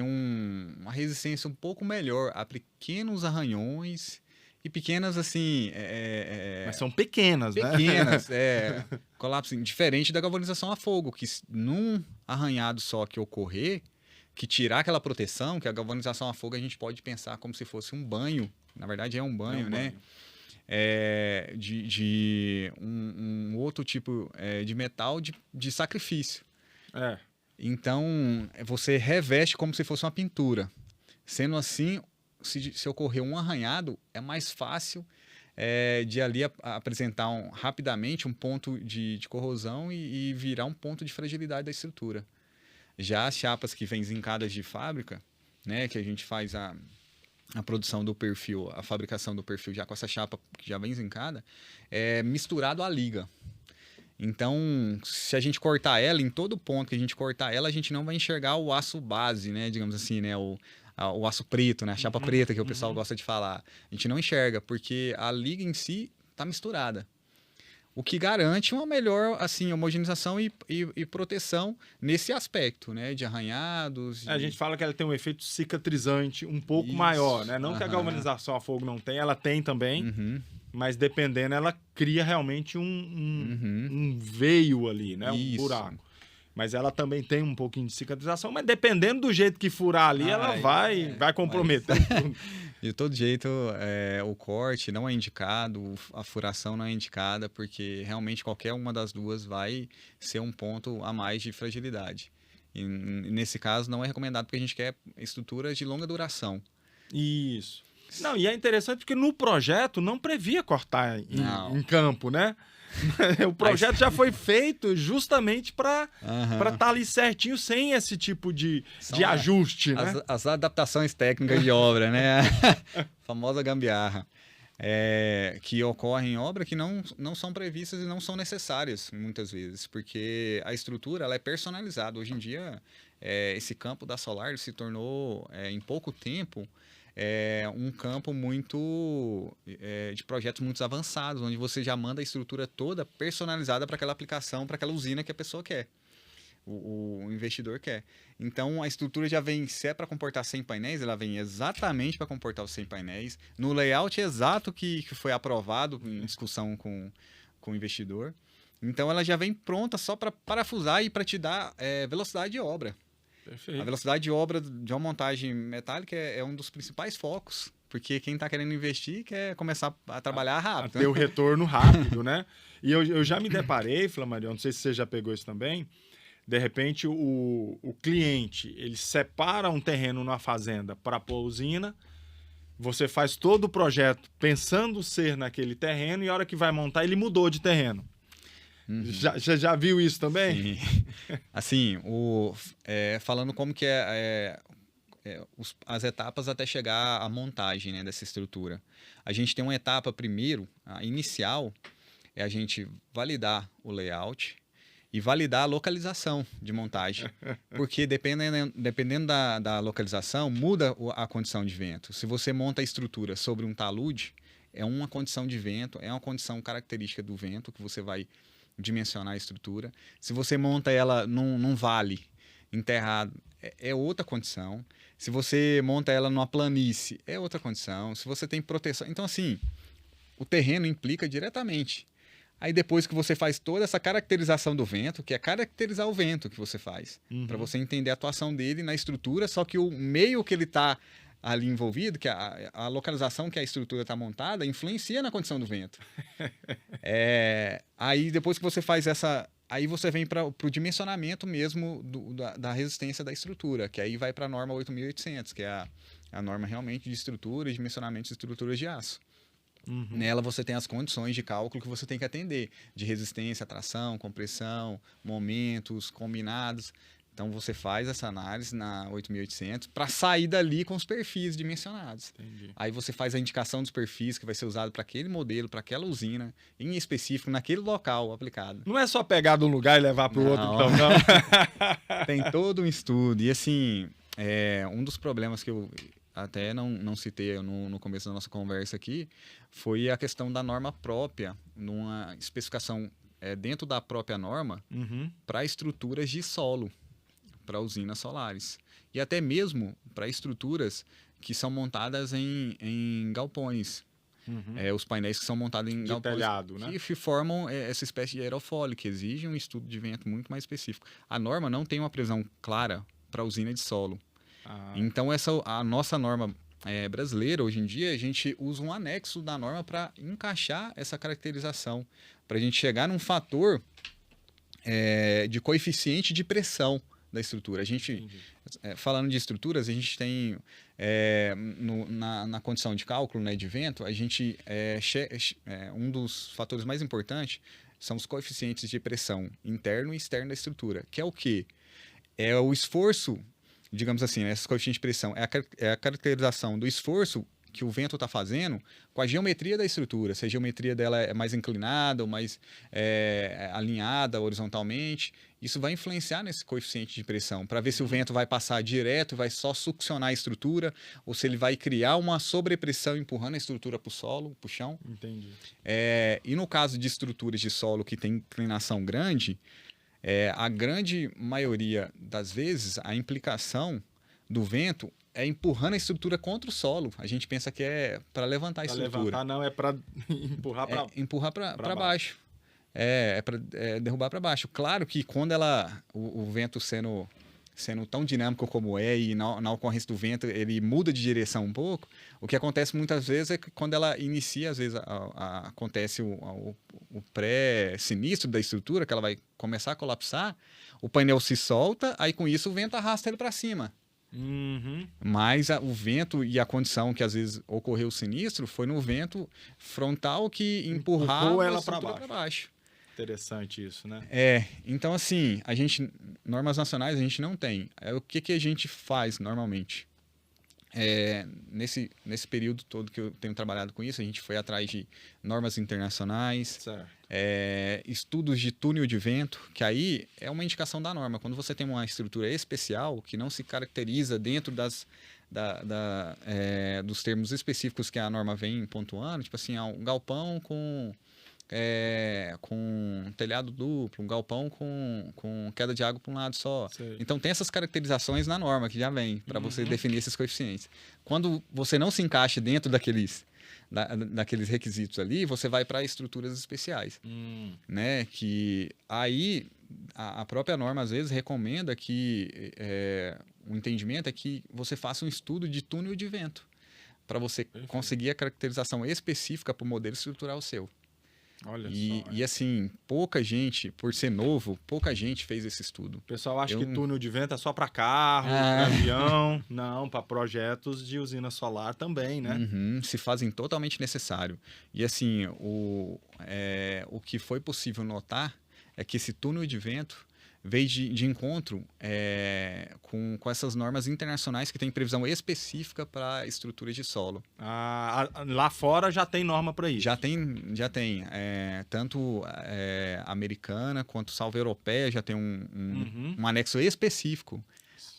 uma resistência um pouco melhor a pequenos arranhões e pequenas, assim... Mas são pequenas, né? Pequenas, colapso. Diferente da galvanização a fogo, que num arranhado só que ocorrer, que tirar aquela proteção, que a galvanização a fogo a gente pode pensar como se fosse um banho. Na verdade, é um banho, né? De um outro tipo de metal de sacrifício. Então, você reveste como se fosse uma pintura. Sendo assim, se ocorrer um arranhado, é mais fácil de ali apresentar rapidamente um ponto de corrosão e virar um ponto de fragilidade da estrutura. Já as chapas que vêm zincadas de fábrica, né, que a gente faz a produção do perfil, a fabricação do perfil já com essa chapa que já vem zincada, é misturado à liga. Então, se a gente cortar ela, em todo ponto que a gente cortar ela, a gente não vai enxergar o aço base, né? Digamos assim, né? O aço preto, né? A chapa preta que o pessoal gosta de falar. A gente não enxerga, porque a liga em si está misturada. o que garante uma melhor assim, homogeneização e proteção nesse aspecto, né? De arranhados. A gente fala que ela tem um efeito cicatrizante um pouco Isso, maior, né? Não que a galvanização a fogo não tem, ela tem também, mas dependendo, ela cria realmente um veio ali, né? Um Isso. buraco. Mas ela também tem um pouquinho de cicatrização, mas dependendo do jeito que furar ali, ela vai comprometer tudo. De todo jeito, o corte não é indicado, a furação não é indicada, porque realmente qualquer uma das duas vai ser um ponto a mais de fragilidade. E nesse caso, não é recomendado, porque a gente quer estruturas de longa duração. Isso. Não, e é interessante porque no projeto não previa cortar em campo, né? O projeto já foi feito justamente para estar ali certinho, sem esse tipo de ajuste, né? As adaptações técnicas de obra, né? A famosa gambiarra. Que ocorrem em obra que não são previstas e não são necessárias, muitas vezes, porque a estrutura ela é personalizada. Hoje em dia, esse campo da Solar se tornou, em pouco tempo, um campo muito de projetos muito avançados, onde você já manda a estrutura toda personalizada para aquela aplicação, para aquela usina que a pessoa quer, o investidor quer. Então a estrutura já vem, se é para comportar 100 painéis, ela vem exatamente para comportar os 100 painéis, no layout exato que foi aprovado em discussão com o investidor. Então ela já vem pronta só para parafusar e para te dar velocidade de obra. Perfeito. A velocidade de obra de uma montagem metálica é um dos principais focos, porque quem está querendo investir quer começar a trabalhar rápido. Ter o retorno rápido, né? E eu já me deparei, Flamarion, não sei se você já pegou isso também, de repente o cliente, ele separa um terreno numa fazenda para pôr usina, você faz todo o projeto pensando ser naquele terreno e a hora que vai montar ele mudou de terreno. Já viu isso também? Sim. Assim, falando como que as etapas até chegar à montagem, né, dessa estrutura. A gente tem uma etapa primeiro, a inicial, é a gente validar o layout e validar a localização de montagem. Porque dependendo da localização, muda a condição de vento. Se você monta a estrutura sobre um talude, é uma condição de vento, é uma condição característica do vento que você vai dimensionar a estrutura. Se você monta ela num vale enterrado, é outra condição. Se você monta ela numa planície, é outra condição. Se você tem proteção... Então, assim, o terreno implica diretamente. Aí, depois que você faz toda essa caracterização do vento, que é caracterizar o vento que você faz, para você entender a atuação dele na estrutura, só que o meio que ele está ali envolvido, que a localização que a estrutura está montada, influencia na condição do vento. Aí, depois que você faz aí você vem para o dimensionamento mesmo da resistência da estrutura, que aí vai para a norma 8.800, que é a norma realmente de estrutura e dimensionamento de estruturas de aço. Nela você tem as condições de cálculo que você tem que atender, de resistência, tração, compressão, momentos combinados. Então você faz essa análise na 8.800 para sair dali com os perfis dimensionados. Entendi. Aí você faz a indicação dos perfis que vai ser usado para aquele modelo, para aquela usina, em específico, naquele local aplicado. Não é só pegar de um lugar e levar para o outro, então, não. Tem todo um estudo. E assim, um dos problemas que eu até não citei no começo da nossa conversa aqui, foi a questão da norma própria, numa especificação dentro da própria norma, para estruturas de solo, para usinas solares. E até mesmo para estruturas que são montadas em galpões. Os painéis que são montados em galpões telhado, né? Que formam essa espécie de aerofólio, que exige um estudo de vento muito mais específico. A norma não tem uma previsão clara para usina de solo. Então, a nossa norma brasileira, hoje em dia, a gente usa um anexo da norma para encaixar essa caracterização, para a gente chegar num fator de coeficiente de pressão da estrutura. A gente, falando de estruturas, a gente tem na condição de cálculo, né, de vento, a gente um dos fatores mais importantes são os coeficientes de pressão interno e externo da estrutura, que é o quê? É o esforço, digamos assim, né, esses coeficientes de pressão, é a caracterização do esforço que o vento está fazendo com a geometria da estrutura. Se a geometria dela é mais inclinada ou mais alinhada horizontalmente, isso vai influenciar nesse coeficiente de pressão, para ver se o vento vai passar direto, vai só succionar a estrutura, ou se ele vai criar uma sobrepressão empurrando a estrutura para o solo, para o chão. Entendi. E no caso de estruturas de solo que tem inclinação grande, a grande maioria das vezes, a implicação do vento é empurrando a estrutura contra o solo. A gente pensa que é para levantar a estrutura. Para levantar não, é para empurrar para empurrar para baixo. É para derrubar para baixo. Claro que quando o vento sendo tão dinâmico como e na ocorrência do vento ele muda de direção um pouco, o que acontece muitas vezes é que quando ela inicia, às vezes acontece o pré-sinistro da estrutura, que ela vai começar a colapsar, o painel se solta, aí com isso o vento arrasta ele para cima. Uhum. Mas o vento e a condição que às vezes ocorreu o sinistro foi no vento frontal que empurrava ela a estrutura para baixo. Interessante isso, né? Então assim, normas nacionais a gente não tem. O que a gente faz normalmente? Nesse período todo que eu tenho trabalhado com isso, a gente foi atrás de normas internacionais, certo. Estudos de túnel de vento, que aí é uma indicação da norma. Quando você tem uma estrutura especial que não se caracteriza dentro dos termos específicos que a norma vem pontuando, tipo assim, um galpão com telhado duplo, um galpão com queda de água para um lado só. Sei. Então tem essas caracterizações na norma que já vem para você definir esses coeficientes. Quando você não se encaixa dentro daqueles requisitos ali, você vai para estruturas especiais, né? Que aí a própria norma às vezes recomenda que o entendimento é que você faça um estudo de túnel de vento para você conseguir a caracterização específica para o modelo estrutural seu. Olha só. E assim, pouca gente, por ser novo, pouca gente fez esse estudo. O pessoal acha que túnel de vento é só para carro, pra avião. Não, para projetos de usina solar também, né? Se fazem totalmente necessário. E assim, o que foi possível notar é que esse túnel de vento veio de encontro com essas normas internacionais que têm previsão específica para estruturas de solo. Lá fora já tem norma para isso? Já tem. Tanto americana quanto salvo europeia já tem um anexo específico.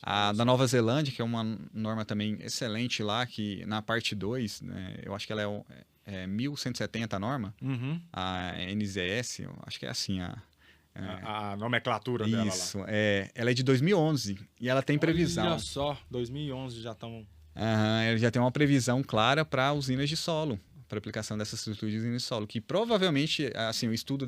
A da Nova Zelândia, que é uma norma também excelente lá, que na parte 2, né, eu acho que ela é 1170 a norma, a NZS, eu acho que é assim a nomenclatura dela lá. Isso, ela é de 2011 e ela tem previsão. Olha só, 2011 já estão... Ela já tem uma previsão clara para usinas de solo, para aplicação dessa estrutura de usinas de solo, que provavelmente, assim, o estudo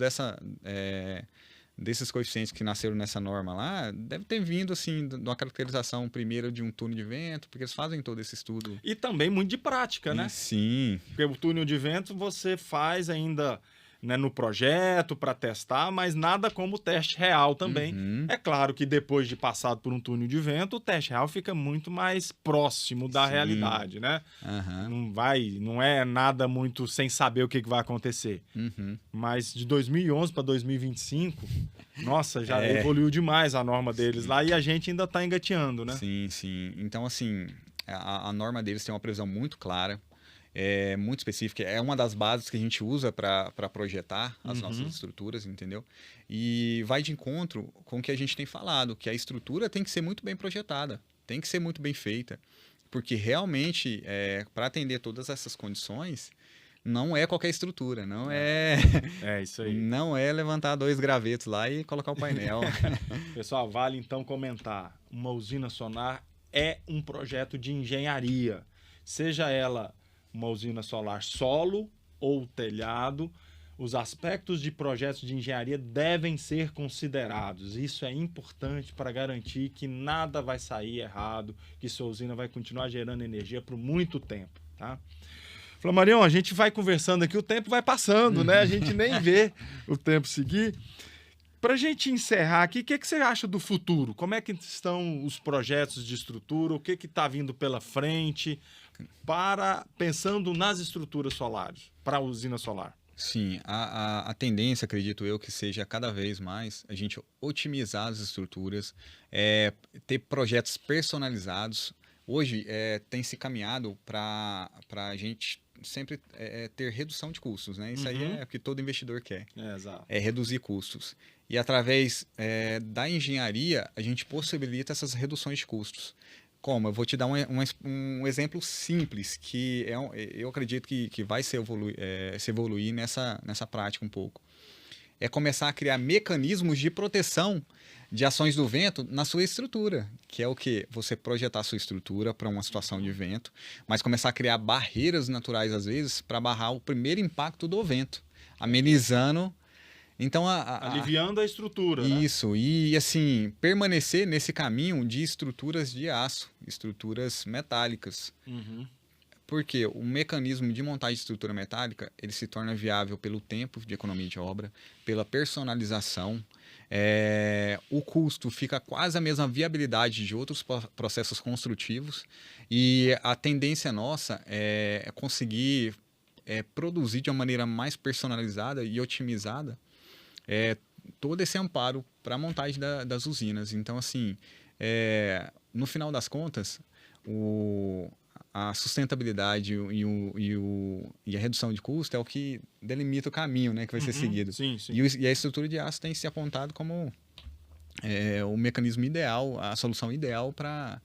desses coeficientes que nasceram nessa norma lá, deve ter vindo, assim, de uma caracterização primeiro de um túnel de vento, porque eles fazem todo esse estudo. E também muito de prática, né? Sim. Porque o túnel de vento você faz ainda... né, no projeto para testar, mas nada como o teste real também. É claro que depois de passado por um túnel de vento, o teste real fica muito mais próximo da realidade, né? Não é nada muito sem saber o que vai acontecer. Mas de 2011 para 2025, nossa, já evoluiu demais a norma deles lá e a gente ainda está engateando, né? Sim, sim. Então, assim, a norma deles tem uma previsão muito clara. Muito específica, é uma das bases que a gente usa para projetar as nossas estruturas, entendeu? E vai de encontro com o que a gente tem falado, que a estrutura tem que ser muito bem projetada, tem que ser muito bem feita, porque realmente, para atender todas essas condições, não é qualquer estrutura, não é... isso aí. Não é levantar 2 gravetos lá e colocar o painel. Pessoal, vale então comentar, uma usina solar é um projeto de engenharia, seja ela uma usina solar solo ou telhado, os aspectos de projetos de engenharia devem ser considerados. Isso é importante para garantir que nada vai sair errado, que sua usina vai continuar gerando energia por muito tempo, tá? Flamarion, a gente vai conversando aqui, o tempo vai passando, né? A gente nem vê o tempo seguir. Para a gente encerrar aqui, o que você acha do futuro? Como é que estão os projetos de estrutura? O que está vindo pela frente pensando nas estruturas solares, para a usina solar? Sim, a tendência, acredito eu, que seja cada vez mais a gente otimizar as estruturas, ter projetos personalizados, Hoje tem se caminhado para a gente sempre ter redução de custos, né? Isso aí é o que todo investidor quer. Exato. É reduzir custos. E através da engenharia, a gente possibilita essas reduções de custos. Como? Eu vou te dar um exemplo simples, que eu acredito que vai se evoluir nessa prática um pouco. É começar a criar mecanismos de proteção de ações do vento na sua estrutura, que é o quê? Você projetar a sua estrutura para uma situação de vento, mas começar a criar barreiras naturais, às vezes, para barrar o primeiro impacto do vento, amenizando. Então, aliviando a estrutura, isso, né? E assim, permanecer nesse caminho de estruturas de aço, estruturas metálicas. Porque o mecanismo de montagem de estrutura metálica, ele se torna viável pelo tempo de economia de obra, pela personalização, o custo fica quase a mesma viabilidade de outros processos construtivos, e a tendência nossa é conseguir produzir de uma maneira mais personalizada e otimizada todo esse amparo para a montagem das usinas. Então, assim, no final das contas, a sustentabilidade e a redução de custo é o que delimita o caminho, né, que vai ser seguido. Sim, sim. E a estrutura de aço tem se apontado como o mecanismo ideal, a solução ideal para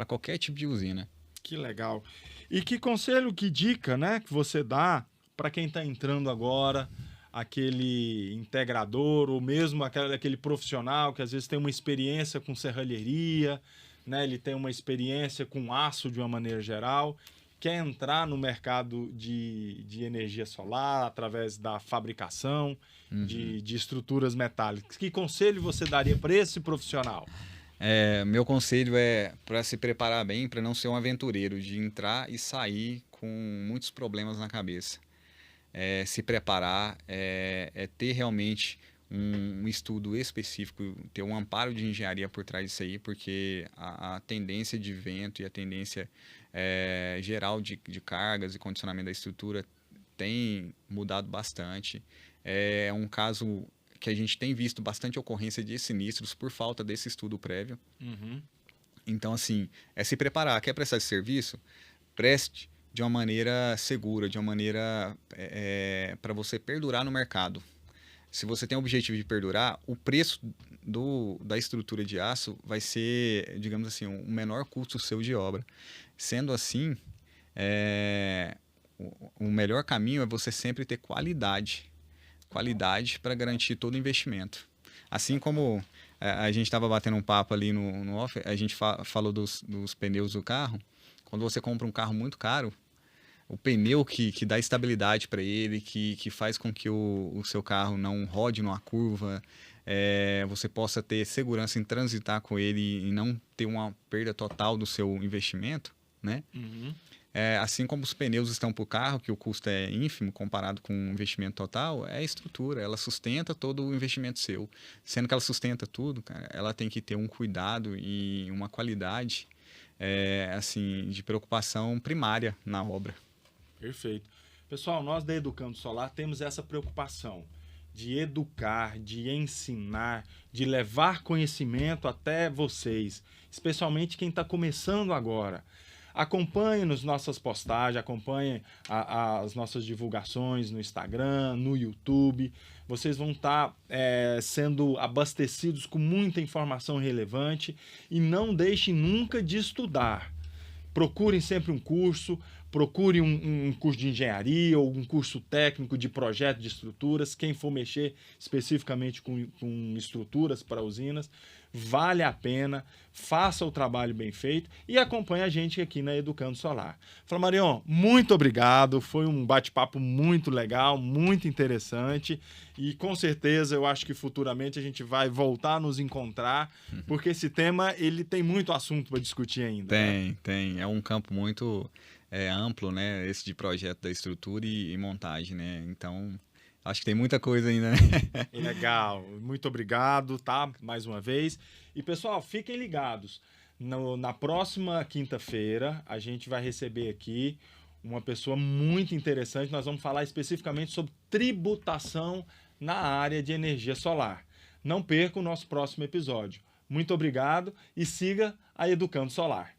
qualquer tipo de usina. Que legal. E que conselho, que dica, né, que você dá para quem está entrando agora, aquele integrador, ou mesmo aquele profissional que às vezes tem uma experiência com serralheria, né? Ele tem uma experiência com aço de uma maneira geral, quer entrar no mercado de energia solar através da fabricação de estruturas metálicas. Que conselho você daria para esse profissional? Meu conselho é para se preparar bem, para não ser um aventureiro, de entrar e sair com muitos problemas na cabeça. Se preparar, ter realmente um estudo específico, ter um amparo de engenharia por trás disso aí, porque a tendência de vento e a tendência geral de cargas e condicionamento da estrutura tem mudado bastante. É um caso que a gente tem visto bastante ocorrência de sinistros por falta desse estudo prévio. Então, assim, se preparar. Quer prestar esse serviço? Preste de uma maneira segura, de uma maneira para você perdurar no mercado. Se você tem o objetivo de perdurar, o preço da estrutura de aço vai ser, digamos assim, um menor custo seu de obra. Sendo assim, o melhor caminho é você sempre ter qualidade para garantir todo o investimento. Assim como a gente estava batendo um papo ali no off, a gente falou dos pneus do carro. Quando você compra um carro muito caro, o pneu que dá estabilidade para ele, que faz com que o seu carro não rode numa curva, você possa ter segurança em transitar com ele e não ter uma perda total do seu investimento, né? Assim como os pneus estão para o carro, que o custo é ínfimo comparado com o investimento total, é a estrutura, ela sustenta todo o investimento seu. Sendo que ela sustenta tudo, cara, ela tem que ter um cuidado e uma qualidade assim, de preocupação primária na obra. Perfeito. Pessoal, nós da Educando Solar temos essa preocupação de educar, de ensinar, de levar conhecimento até vocês, especialmente quem está começando agora. Acompanhe nas nossas postagens, acompanhe as nossas divulgações no Instagram, no YouTube. Vocês vão estar sendo abastecidos com muita informação relevante e não deixem nunca de estudar. Procurem sempre um curso, procure um curso de engenharia ou um curso técnico de projeto de estruturas. Quem for mexer especificamente com estruturas para usinas, vale a pena, faça o trabalho bem feito e acompanhe a gente aqui na Educando Solar. Flamarion, muito obrigado, foi um bate-papo muito legal, muito interessante e com certeza eu acho que futuramente a gente vai voltar a nos encontrar, porque esse tema ele tem muito assunto para discutir ainda. Tem. É um campo muito amplo, né? Esse de projeto da estrutura e montagem, né? Então, acho que tem muita coisa ainda, né? Legal, muito obrigado, tá? Mais uma vez. E pessoal, fiquem ligados. Na próxima quinta-feira, a gente vai receber aqui uma pessoa muito interessante. Nós vamos falar especificamente sobre tributação na área de energia solar. Não perca o nosso próximo episódio. Muito obrigado e siga a Educando Solar.